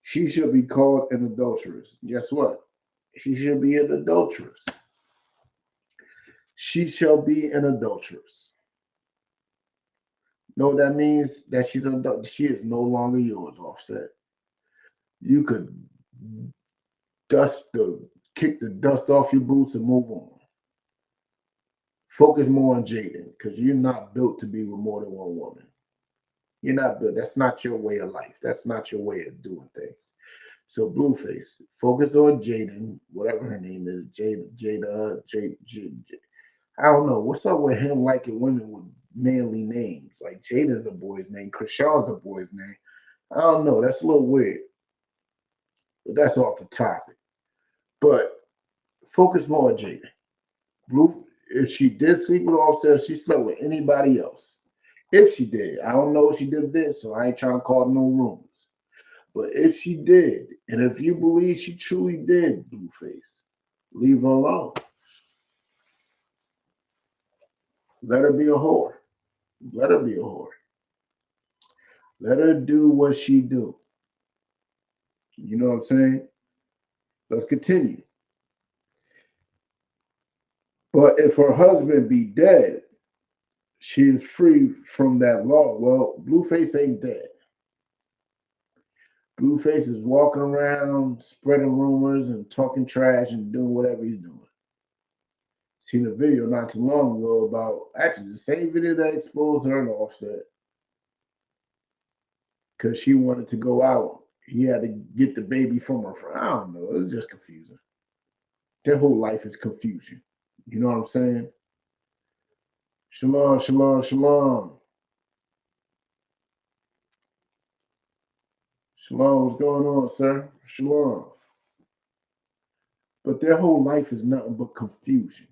she shall be called an adulteress. Guess what? She shall be an adulteress. She shall be an adulteress. No, that means that she's an adult. She is no longer yours, Offset. You could kick the dust off your boots and move on. Focus more on Jaden, because you're not built to be with more than one woman. You're not built. That's not your way of life. That's not your way of doing things. So Blueface, focus on Jaden, whatever her name is, Jada. I don't know. What's up with him liking women with manly names? Like Jada's a boy's name, Chrisean's a boy's name. I don't know. That's a little weird. But that's off the topic. But focus more on Jaden. If she did sleep with Offset, she slept with anybody else. If she did, I don't know if she did this, so I ain't trying to call no rumors. But if she did, and if you believe she truly did, Blueface, leave her alone. Let her be a whore. Let her be a whore. Let her do what she do. You know what I'm saying? Let's continue. But if her husband be dead, she is free from that law. Well, Blueface ain't dead. Blueface is walking around spreading rumors and talking trash and doing whatever he's doing. Seen a video not too long ago about actually the same video that exposed her to Offset. Because she wanted to go out. He had to get the baby from her friend. I don't know. It was just confusing. Their whole life is confusion. You know what I'm saying? Shalom, shalom, shalom. Shalom, what's going on, sir? Shalom. But their whole life is nothing but confusion.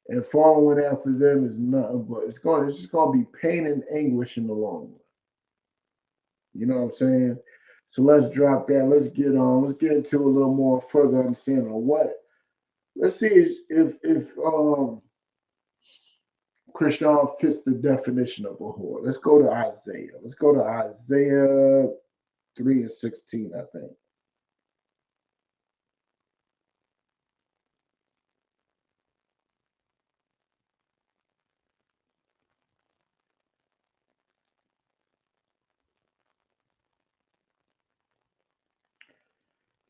And following after them is nothing but it's just gonna be pain and anguish in the long run. You know what I'm saying? So let's drop that. Let's get on. Let's get into a little more further understanding of what. Let's see if Chrisean fits the definition of a whore. Let's go to Isaiah. Let's go to Isaiah 3:16, I think.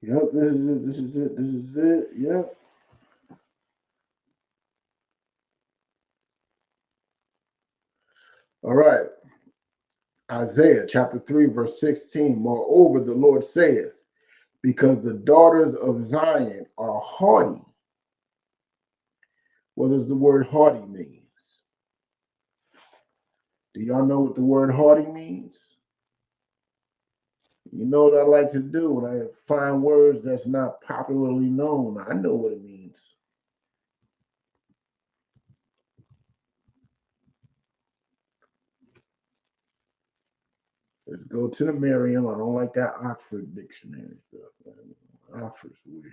Yep, this is it. This is it. This is it. Yep. All right. Isaiah chapter 3, verse 16. Moreover, the Lord saith, because the daughters of Zion are haughty. What does the word haughty mean? Do y'all know what the word haughty means? You know what I like to do when I find words that's not popularly known. I know what it means. Let's go to the Merriam. I don't like that Oxford dictionary stuff. Oxford's weird.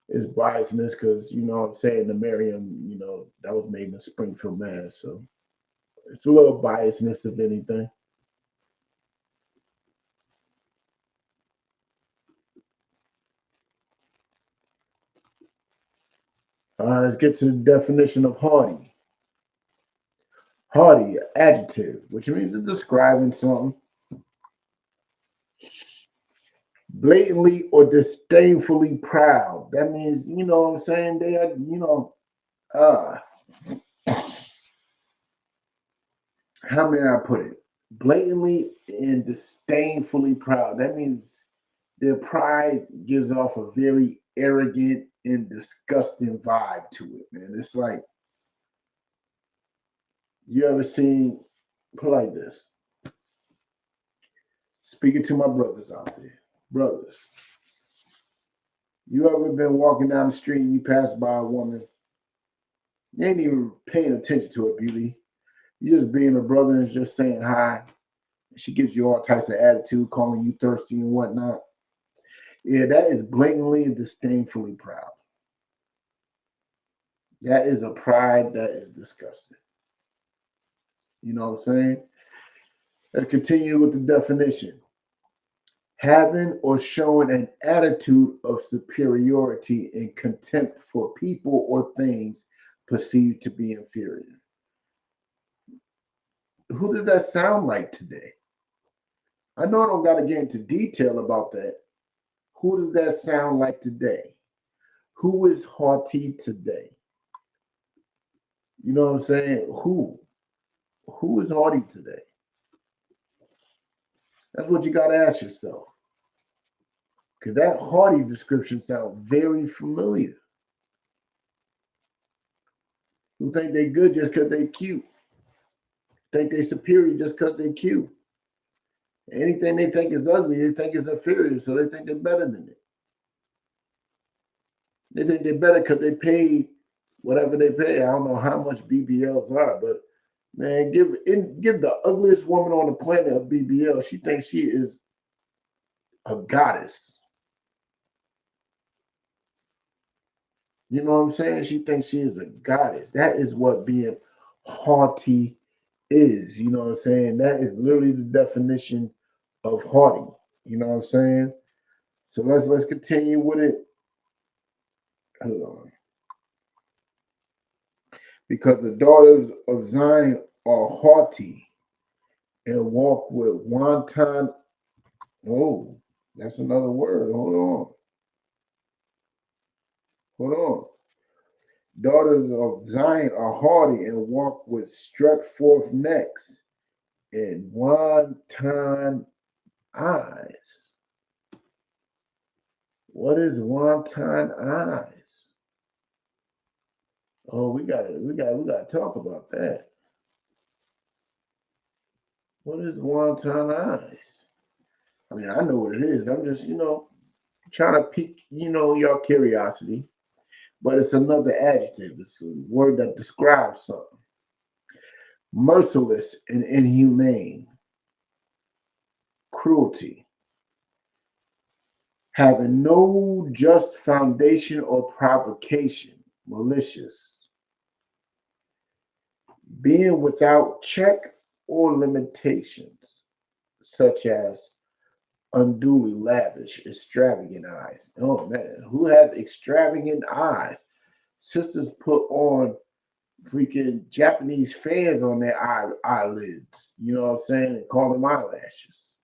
It's biasness because, you know what I'm saying, the Merriam, you know, that was made in Springfield, Mass. So it's a little biasness, if anything. Let's get to the definition of haughty. Haughty, adjective, which means it's describing something. Blatantly or disdainfully proud. That means, you know what I'm saying? They are, you know, how may I put it? Blatantly and disdainfully proud. That means their pride gives off a very arrogant and disgusting vibe to it, man. It's like, you ever seen, put like this, speaking to my brothers out there, brothers, You ever been walking down the street and you pass by a woman? You ain't even paying attention to her beauty. You just being a brother and just saying hi. She gives you all types of attitude, calling you thirsty and whatnot. Yeah, that is blatantly and disdainfully proud. That is a pride that is disgusting. You know what I'm saying? Let's continue with the definition. Having or showing an attitude of superiority and contempt for people or things perceived to be inferior. Who did that sound like today? I know I don't got to get into detail about that. Who does that sound like today? Who is haughty today? You know what I'm saying? Who? Who is haughty today? That's what you got to ask yourself. Because that haughty description sounds very familiar. Who think they good just because they cute. Think they superior just because they cute. Anything they think is ugly, they think is inferior, so they think they're better than it. They think they're better because they paid whatever they pay. I don't know how much BBLs are, but man, give the ugliest woman on the planet a BBL. She thinks she is a goddess. You know what I'm saying? She thinks she is a goddess. That is what being haughty is. You know what I'm saying? That is literally the definition of haughty. You know what I'm saying? So let's continue with it. Hold on. Because the daughters of Zion are haughty and walk with wanton. Oh, that's another word. Hold on. Daughters of Zion are haughty and walk with struck forth necks and wanton eyes. What is wanton eyes? Oh, we gotta talk about that. What is wanton eyes? I mean, I know what it is. I'm just, trying to pique, your curiosity. But it's another adjective. It's a word that describes something. Merciless and inhumane. Cruelty. Having no just foundation or provocation. Malicious. Being without check or limitations, such as unduly lavish, extravagant eyes. Oh man, who has extravagant eyes? Sisters put on freaking Japanese fans on their eyelids, you know what I'm saying, and call them eyelashes.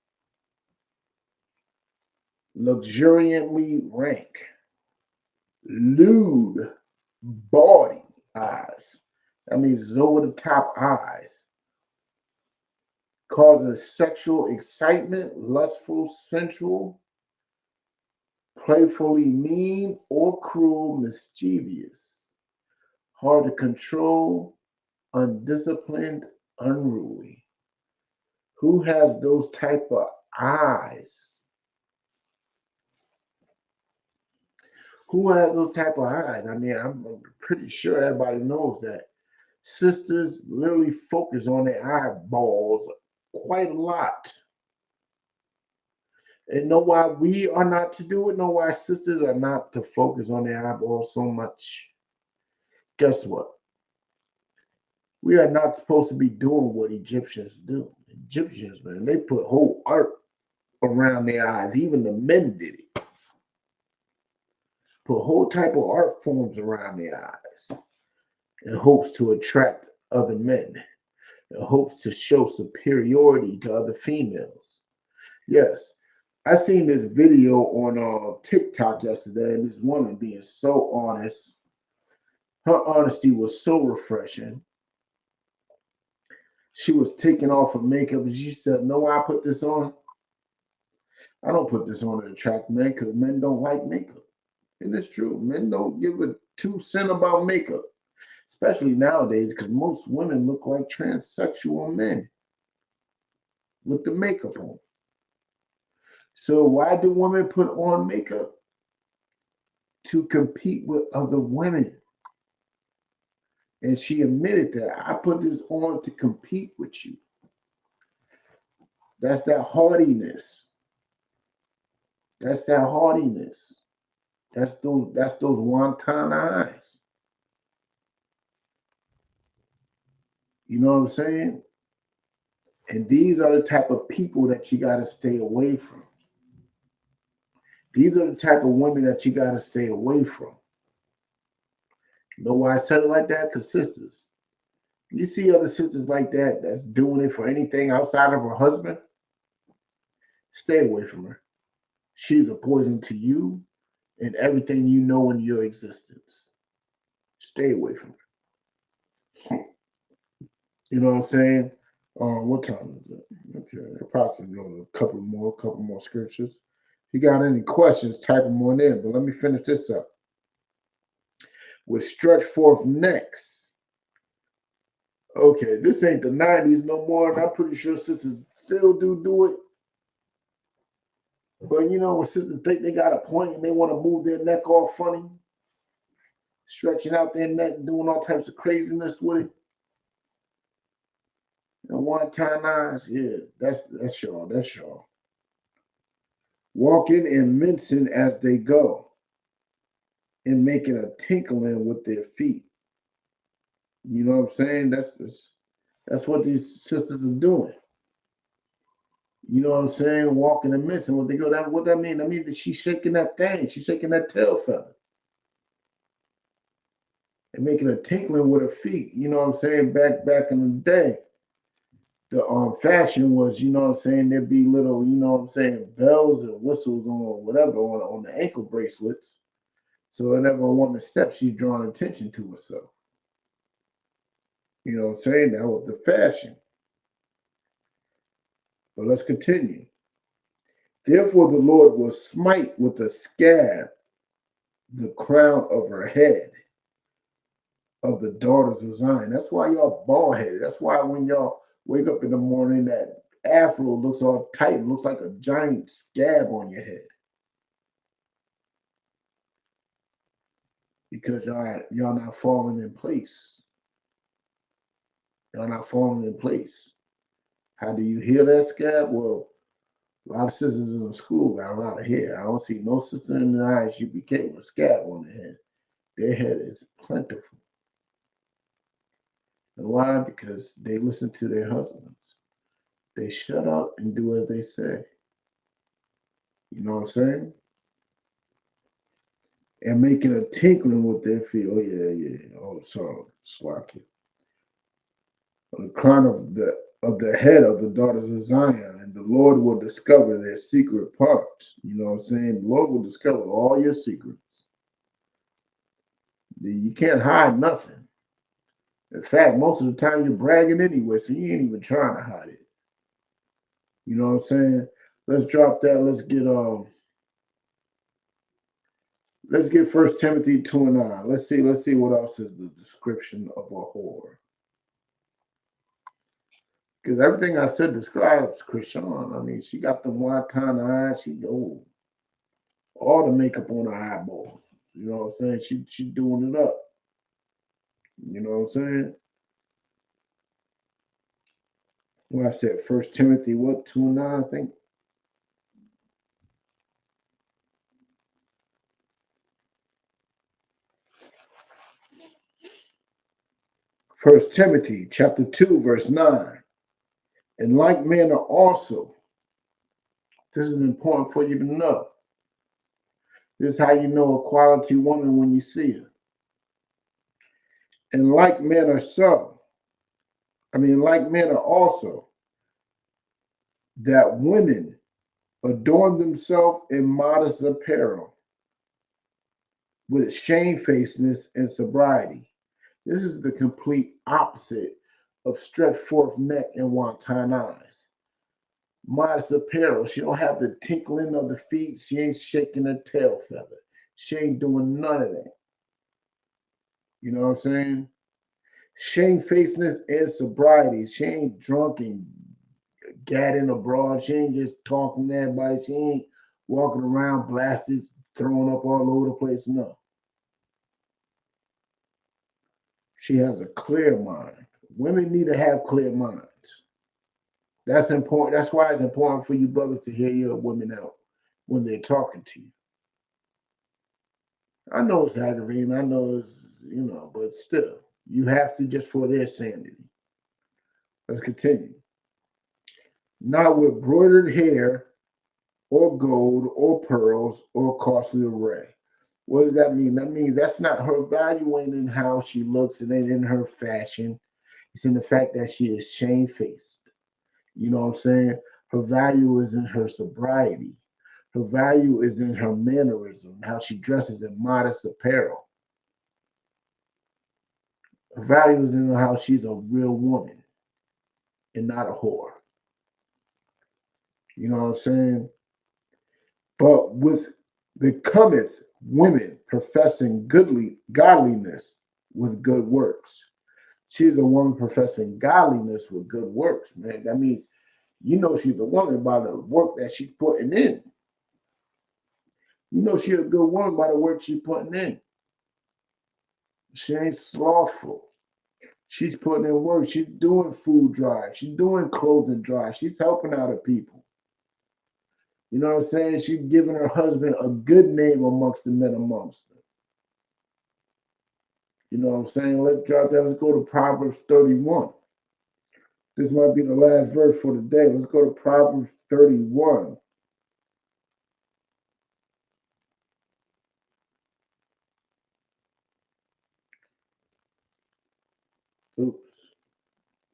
Luxuriantly rank, lewd, bawdy eyes. That means over the top eyes. Causes sexual excitement, lustful, sensual, playfully mean or cruel, mischievous, hard to control, undisciplined, unruly. Who has those type of eyes? Who has those type of eyes? I mean, I'm pretty sure everybody knows that sisters literally focus on their eyeballs quite a lot. And know why we are not to do it? Know why sisters are not to focus on their eyeballs so much? Guess what? We are not supposed to be doing what Egyptians do. Egyptians, man, they put whole art around their eyes. Even the men did it. Put whole type of art forms around their eyes in hopes to attract other men, in hopes to show superiority to other females. Yes, I seen this video on TikTok yesterday, and this woman being so honest. Her honesty was so refreshing. She was taking off her makeup, and she said, "No, I put this on. I don't put this on to attract men because men don't like makeup." And it's true. Men don't give a 2 cents about makeup, especially nowadays, because most women look like transsexual men with the makeup on. So why do women put on makeup? to compete with other women. And she admitted that I put this on to compete with you. That's that haughtiness. That's that haughtiness. That's those wonton eyes. You know what I'm saying? And these are the type of people that you got to stay away from. These are the type of women that you got to stay away from. You know why I said it like that? Because sisters, you see other sisters like that that's doing it for anything outside of her husband, stay away from her. She's a poison to you and everything you know in your existence. Stay away from her. You know what I'm saying? What time is it? Okay, I'll probably go to a couple more scriptures. If you got any questions, type them on in. But let me finish this up. With stretch forth necks. Okay, this ain't the 90s no more, and I'm pretty sure sisters still do it. But you know, when sisters think they got a point and they want to move their neck all funny, stretching out their neck, doing all types of craziness with it. And wonton eyes, yeah, that's y'all. That's y'all. Walking and mincing as they go, and making a tinkling with their feet. You know what I'm saying? That's what these sisters are doing. You know what I'm saying? Walking and mincing. What that mean? That means that she's shaking that thing. She's shaking that tail feather. And making a tinkling with her feet. You know what I'm saying? Back in the day. The fashion was, you know what I'm saying, there'd be little, you know what I'm saying, bells and whistles on whatever on the ankle bracelets. So whenever a woman steps, she's drawing attention to herself. You know what I'm saying? That was the fashion. But let's continue. Therefore the Lord will smite with a scab the crown of her head of the daughters of Zion. That's why y'all bald headed. That's why when y'all wake up in the morning, that afro looks all tight and looks like a giant scab on your head. Because y'all not falling in place. Y'all not falling in place. How do you heal that scab? Well, a lot of sisters in the school got a lot of hair. I don't see no sister in the Isupk with a scab on their head. Their head is plentiful. And why? Because they listen to their husbands. They shut up and do as they say. You know what I'm saying? And making a tinkling with their feet. Oh, yeah. Oh, sorry. Slack it. On the crown of the head of the daughters of Zion, and the Lord will discover their secret parts. You know what I'm saying? The Lord will discover all your secrets. You can't hide nothing. In fact, most of the time you're bragging anyway, so you ain't even trying to hide it. You know what I'm saying? Let's drop that. Let's get 1 Timothy 2:9. Let's see what else is the description of a whore. Because everything I said describes Chrisean. I mean, she got the one kind of eyes. She all the makeup on her eyeballs. You know what I'm saying? She doing it up. You know what I'm saying? Well, I said 1 Timothy 2:9, I think. First Timothy chapter 2, verse 9. In like manner also, this is important for you to know. This is how you know a quality woman when you see her. In like manner also, that women adorn themselves in modest apparel with shamefacedness and sobriety. This is the complete opposite of stretched forth neck and wonton eyes. Modest apparel. She don't have the tinkling of the feet. She ain't shaking her tail feather. She ain't doing none of that. You know what I'm saying? Shamefacedness and sobriety. She ain't drunk and gadding abroad. She ain't just talking to everybody. She ain't walking around blasted, throwing up all over the place. No. She has a clear mind. Women need to have clear minds. That's important. That's why it's important for you brothers to hear your women out when they're talking to you. I know it's aggravating. I know it's, but still, you have to just for their sanity. Let's continue. Not with broidered hair or gold or pearls or costly array. What does that mean? That means that's not her value ain't in how she looks, it ain't in her fashion. It's in the fact that she is shamefaced. You know what I'm saying? Her value is in her sobriety. Her value is in her mannerism, how she dresses in modest apparel. Her value is in how she's a real woman and not a whore. You know what I'm saying? But with becometh women professing godliness with good works. She's a woman professing godliness with good works, man. That means she's a woman by the work that she's putting in. She's a good woman by the work she's putting in. She ain't slothful. She's putting in work. She's doing food drives. She's doing clothing drives. She's helping other people. You know what I'm saying? She's giving her husband a good name amongst the men amongst them. You know what I'm saying? Let's drop that. Let's go to Proverbs 31. This might be the last verse for the day. Let's go to Proverbs 31. Oops.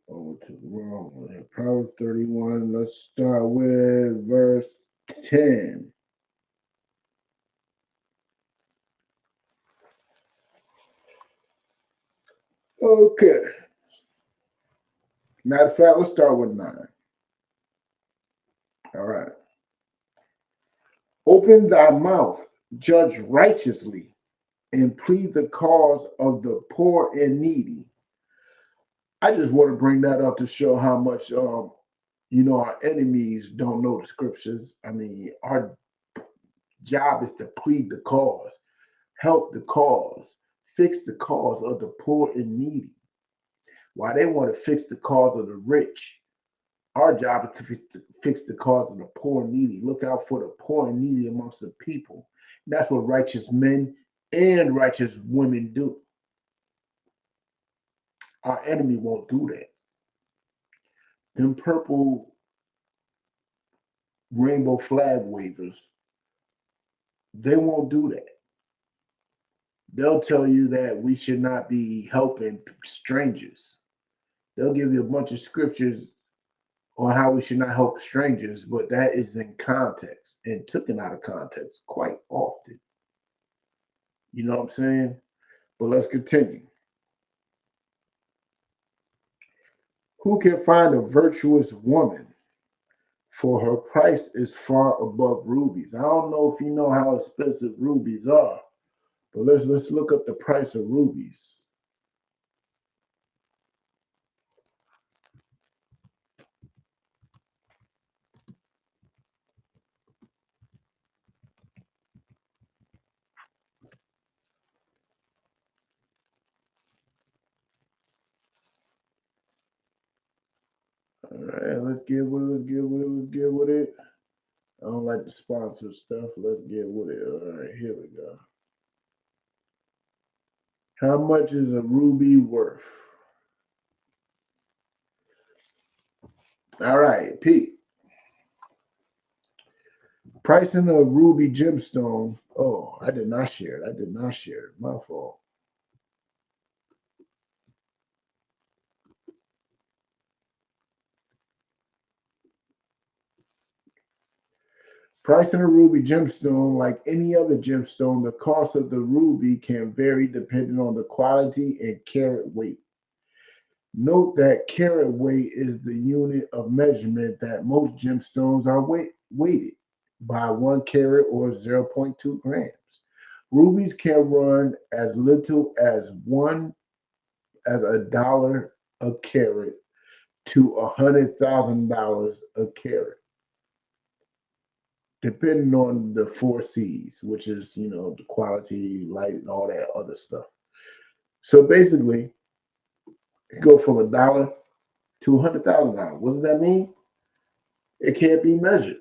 Over to the wrong one here. Proverbs 31. Let's start with verse 10. Okay. Matter of fact, let's start with 9. All right. Open thy mouth, judge righteously, and plead the cause of the poor and needy. I just want to bring that up to show how much, our enemies don't know the scriptures. I mean, our job is to plead the cause, help the cause, fix the cause of the poor and needy. While they want to fix the cause of the rich, our job is to fix the cause of the poor and needy. Look out for the poor and needy amongst the people. And that's what righteous men and righteous women do. Our enemy won't do that. Them purple rainbow flag wavers, they won't do that. They'll tell you that we should not be helping strangers. They'll give you a bunch of scriptures on how we should not help strangers, but that is in context and taken out of context quite often. You know what I'm saying? But let's continue. Who can find a virtuous woman? For her price is far above rubies. I don't know if you know how expensive rubies are, but let's look up the price of rubies. All right, let's get with it. I don't like the sponsored stuff. Let's get with it. All right, here we go. How much is a ruby worth? All right, Pete. Pricing a ruby gemstone. Oh, I did not share it. My fault. Pricing a ruby gemstone, like any other gemstone, the cost of the ruby can vary depending on the quality and carat weight. Note that carat weight is the unit of measurement that most gemstones are weighted by 1 carat or 0.2 grams. Rubies can run as little as $1 a carat to $100,000 a carat. depending on the 4 C's, which is, the quality, light, and all that other stuff. So basically, you go from $1 to $100,000. What does that mean? It can't be measured.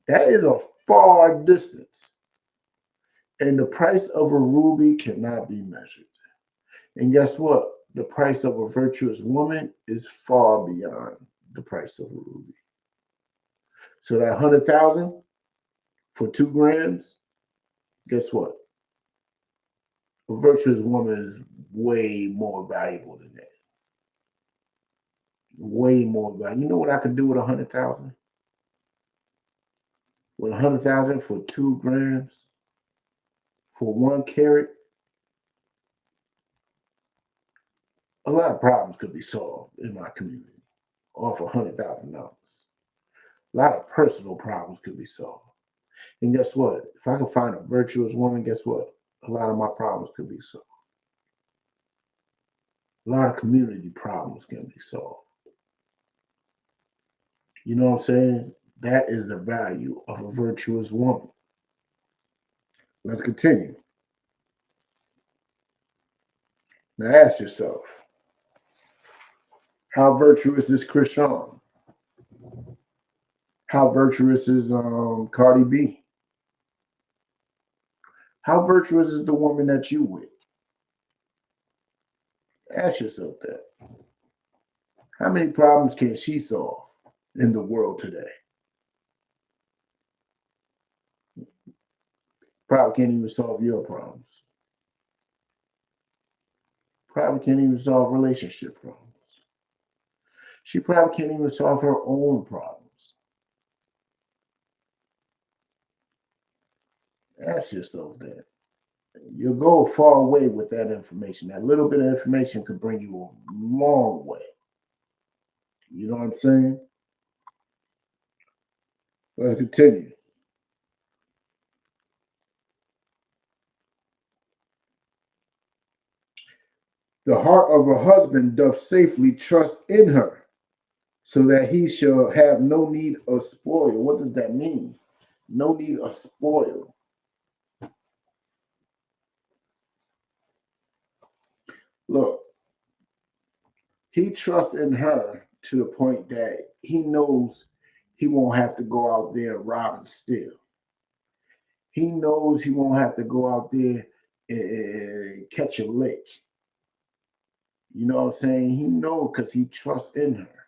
That is a far distance. And the price of a ruby cannot be measured. And guess what? The price of a virtuous woman is far beyond the price of a ruby. So that 100,000 for 2 grams, guess what? A virtuous woman is way more valuable than that. Way more valuable. You know what I could do with 100,000? With 100,000 for 2 grams, for 1 carat, a lot of problems could be solved in my community off $100,000. A lot of personal problems could be solved. And guess what? If I can find a virtuous woman, guess what? A lot of my problems could be solved. A lot of community problems can be solved. You know what I'm saying? That is the value of a virtuous woman. Let's continue. Now ask yourself, how virtuous is Chrisean? How virtuous is Cardi B? How virtuous is the woman that you with? Ask yourself that. How many problems can she solve in the world today? Probably can't even solve your problems. Probably can't even solve relationship problems. She probably can't even solve her own problems. Ask yourself that. You'll go a far way with that information. That little bit of information could bring you a long way. You know what I'm saying? Let's continue. The heart of a husband doth safely trust in her, so that he shall have no need of spoil. What does that mean? No need of spoil. Look, he trusts in her to the point that he knows he won't have to go out there and rob and steal. He knows he won't have to go out there and catch a lick. You know what I'm saying? He knows because he trusts in her.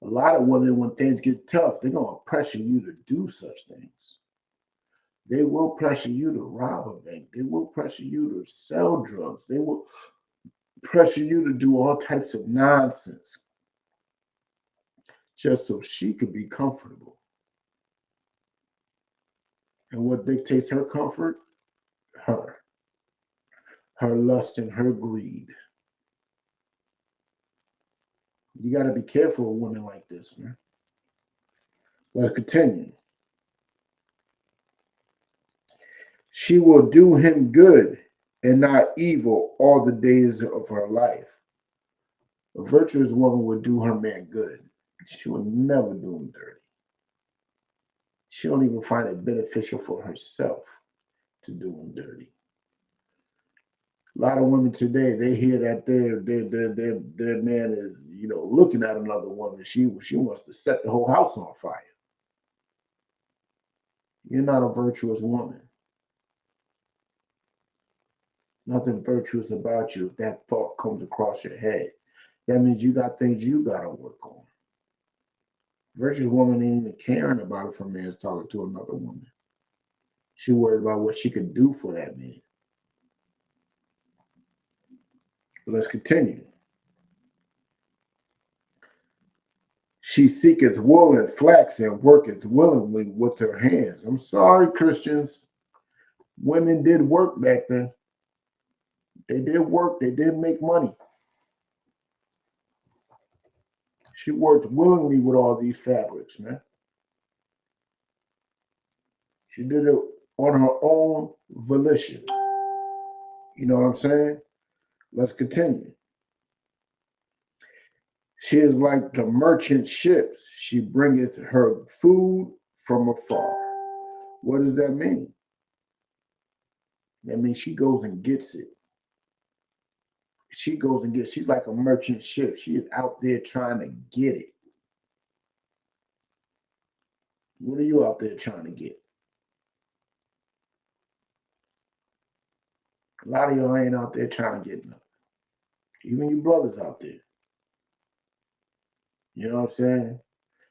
A lot of women, when things get tough, they're going to pressure you to do such things. They will pressure you to rob a bank. They will pressure you to sell drugs. They will pressure you to do all types of nonsense just so she could be comfortable. And what dictates her comfort? Her lust and her greed. You got to be careful with women like this, man. Let's continue. She will do him good and not evil all the days of her life. A virtuous woman will do her man good. She will never do him dirty. She don't even find it beneficial for herself to do him dirty. A lot of women today, they hear that their man is, looking at another woman. She wants to set the whole house on fire. You're not a virtuous woman. Nothing virtuous about you if that thought comes across your head. That means you got things you got to work on. Virtuous woman ain't even caring about if a man's talking to another woman. She worried about what she could do for that man. Let's continue. She seeketh wool and flax and worketh willingly with her hands. I'm sorry, Christians. Women did work back then. They did work. They did make money. She worked willingly with all these fabrics, man. She did it on her own volition. You know what I'm saying? Let's continue. She is like the merchant ships. She bringeth her food from afar. What does that mean? That means she goes and gets it. She goes and gets, she's like a merchant ship. She is out there trying to get it. What are you out there trying to get? A lot of y'all ain't out there trying to get nothing. Even you brothers out there. You know what I'm saying?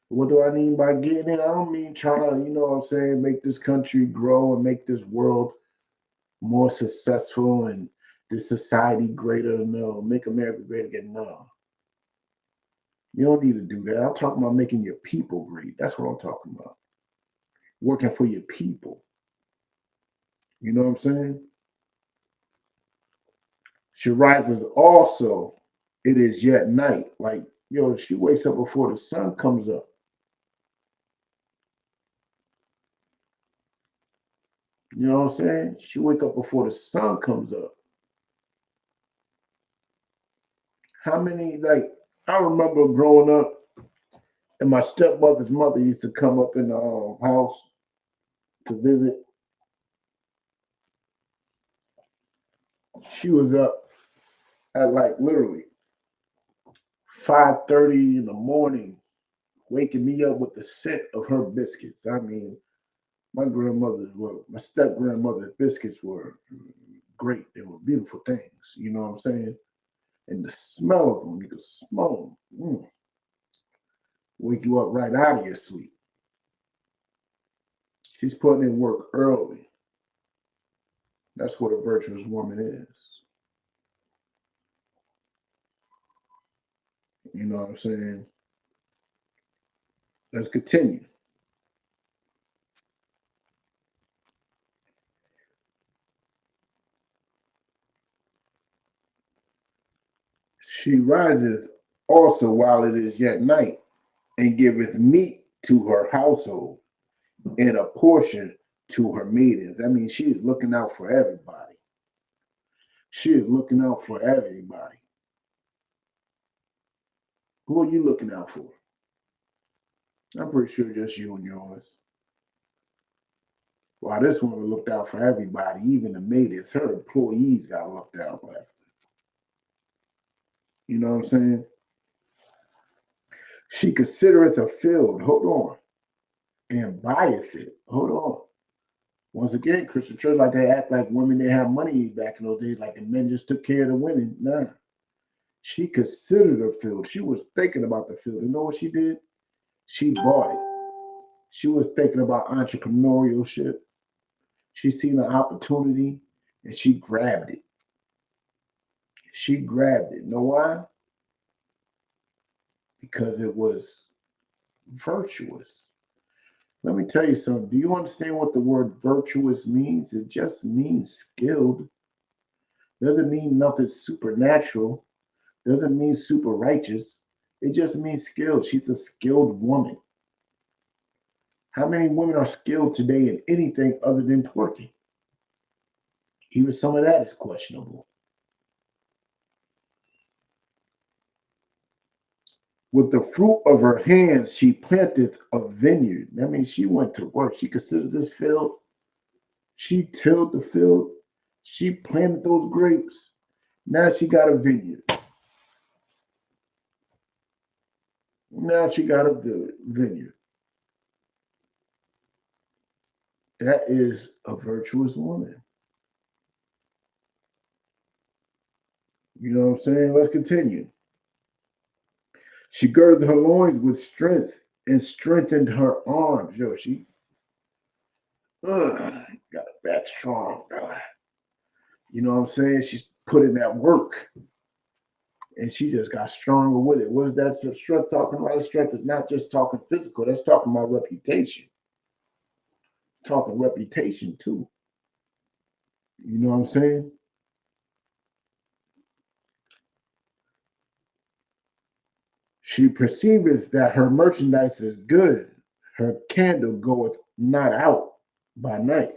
What do I mean by getting it? I don't mean trying to, you know what I'm saying, make this country grow and make this world more successful and this society greater. No, make America great again. No. You don't need to do that. I'm talking about making your people great. That's what I'm talking about. Working for your people. You know what I'm saying? She rises also, it is yet night. Like, yo, she wakes up before the sun comes up. You know what I'm saying? She wake up before the sun comes up. How many, like, I remember growing up, and my stepmother's mother used to come up in the house to visit. She was up at like literally 5:30 in the morning, waking me up with the scent of her biscuits. I mean, my step grandmother's biscuits were great. They were beautiful things. You know what I'm saying? And the smell of them, you could smell them. Wake you up right out of your sleep. She's putting in work early. That's what a virtuous woman is. You know what I'm saying? Let's continue. She rises also while it is yet night, and giveth meat to her household, and a portion to her maidens. That means she is looking out for everybody. She is looking out for everybody. Who are you looking out for? I'm pretty sure just you and yours. While this woman looked out for everybody, even the maidens, her employees got looked out for. You know what I'm saying? She considereth a field, hold on, and buyeth it. Hold on. Once again, Christian church like they act like women didn't have money back in those days, like the men just took care of the women. Nah. She considered a field. She was thinking about the field. You know what she did? She bought it. She was thinking about entrepreneurship. She seen an opportunity and she grabbed it. She grabbed it. Know why? Because it was virtuous. Let me tell you something. Do you understand what the word virtuous means? It just means skilled. Doesn't mean nothing supernatural. Doesn't mean super righteous. It just means skilled. She's a skilled woman. How many women are skilled today in anything other than twerking? Even some of that is questionable. With the fruit of her hands, she planteth a vineyard. That means she went to work. She considered this field. She tilled the field. She planted those grapes. Now she got a vineyard. Now she got a vineyard. That is a virtuous woman. You know what I'm saying? Let's continue. She girded her loins with strength and strengthened her arms. Yo, she got a back strong. You know what I'm saying? She's put in that work. And she just got stronger with it. What is that strength talking about? Strength is not just talking physical. That's talking about reputation. It's talking reputation too. You know what I'm saying? She perceiveth that her merchandise is good. Her candle goeth not out by night.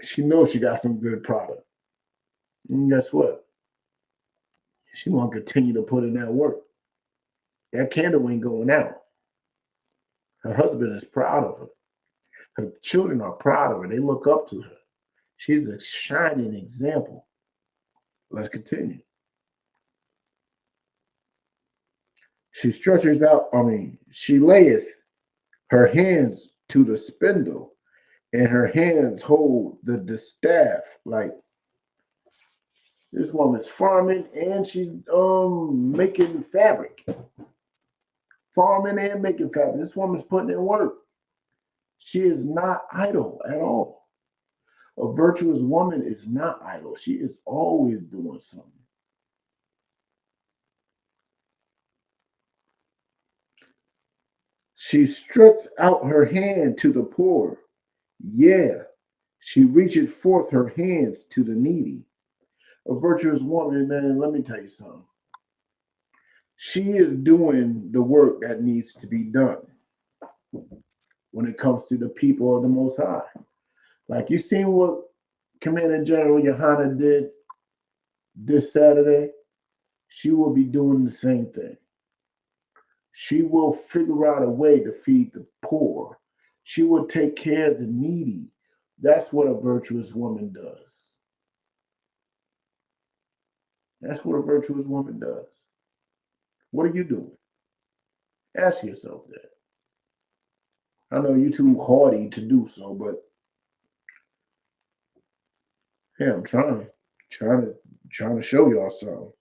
She knows she got some good product. And guess what? She gonna continue to put in that work. That candle ain't going out. Her husband is proud of her. Her children are proud of her. They look up to her. She's a shining example. Let's continue. She stretches out, she layeth her hands to the spindle, and her hands hold the distaff. Like, this woman's farming and she's making fabric. Farming and making fabric. This woman's putting in work. She is not idle at all. A virtuous woman is not idle. She is always doing something. She stretched out her hand to the poor. Yeah, she reacheth forth her hands to the needy. A virtuous woman, man, let me tell you something. She is doing the work that needs to be done when it comes to the people of the Most High. Like, you seen what Commander General Johanna did this Saturday? She will be doing the same thing. She will figure out a way to feed the poor. She will take care of the needy. That's what a virtuous woman does. That's what a virtuous woman does. What are you doing? Ask yourself that. I know you're too haughty to do so, but yeah, I'm trying to show y'all something.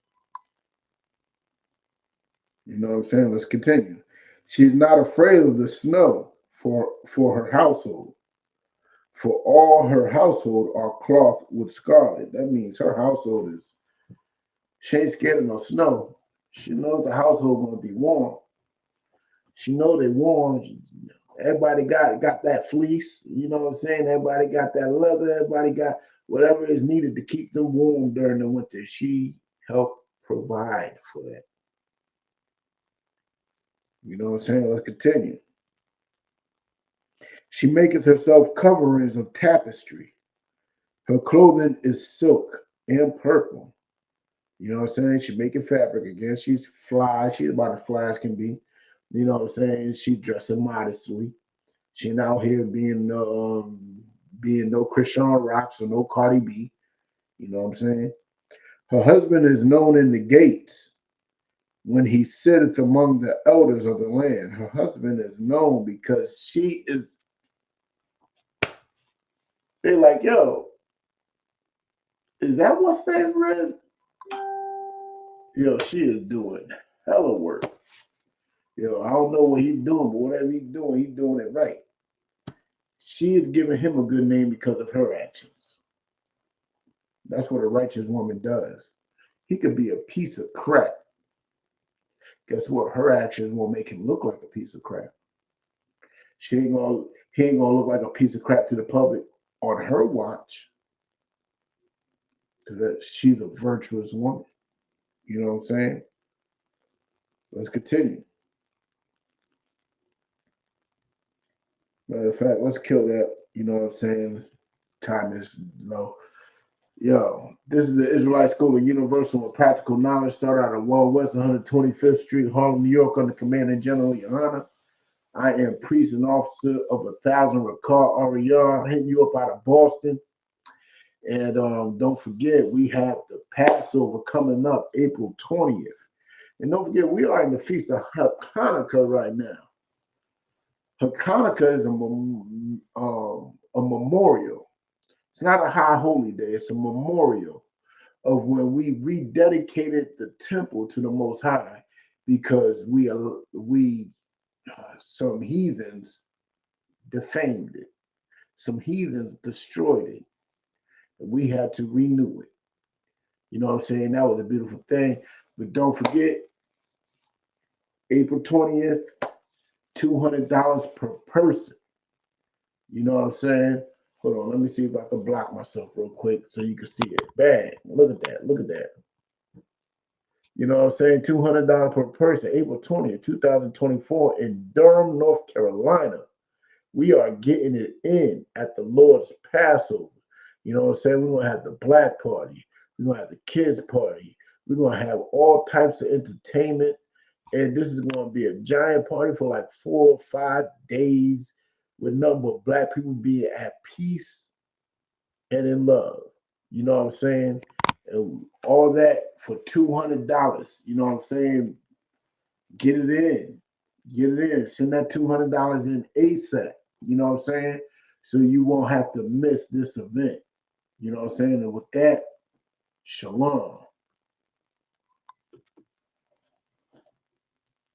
You know what I'm saying? Let's continue. She's not afraid of the snow for her household. For all her household are clothed with scarlet. That means her household she ain't scared of no snow. She knows the household gonna be warm. She knows they warm. Everybody got that fleece. You know what I'm saying? Everybody got that leather. Everybody got whatever is needed to keep them warm during the winter. She helped provide for that. You know what I'm saying? Let's continue. She maketh herself coverings of tapestry. Her clothing is silk and purple. You know what I'm saying? She making fabric again. She's fly. She's about as fly as can be. You know what I'm saying? She dressing modestly. She ain't out here being no Chrisean Rocks or no Cardi B. You know what I'm saying? Her husband is known in the gates when he sitteth among the elders of the land. Her husband is known because she is, they're like, yo, is that what's name read? Yo, she is doing hella work. Yo, I don't know what he's doing, but whatever he's doing it right. She is giving him a good name because of her actions. That's what a righteous woman does. He could be a piece of crap. Guess what? Her actions will make him look like a piece of crap. He ain't gonna look like a piece of crap to the public on her watch. Because she's a virtuous woman. You know what I'm saying? Let's continue. Matter of fact, let's kill that. You know what I'm saying? Time is low. Yo, this is the Israelite School of Universal and Practical Knowledge. Started out at Wall West, 125th Street, Harlem, New York, under Commander General Johanna. I am priest and officer of 1,000 Rakar Ariyah, hitting you up out of Boston. And don't forget, we have the Passover coming up April 20th. And don't forget, we are in the Feast of Hanukkah right now. Hanukkah is a memorial. It's not a high holy day. It's a memorial of when we rededicated the temple to the Most High because some heathens defamed it. Some heathens destroyed it. We had to renew it. You know what I'm saying? That was a beautiful thing. But don't forget, April 20th, $200 per person. You know what I'm saying? Hold on, let me see if I can block myself real quick so you can see it. Bang, look at that, look at that. You know what I'm saying? $200 per person, April 20th, 2024 in Durham, North Carolina. We are getting it in at the Lord's Passover. You know what I'm saying? We're going to have the black party. We're going to have the kids party. We're going to have all types of entertainment. And this is going to be a giant party for like 4 or 5 days with nothing but black people being at peace and in love. You know what I'm saying? And all that for $200. You know what I'm saying? Get it in. Get it in. Send that $200 in ASAP. You know what I'm saying? So you won't have to miss this event. You know what I'm saying? And with that, shalom.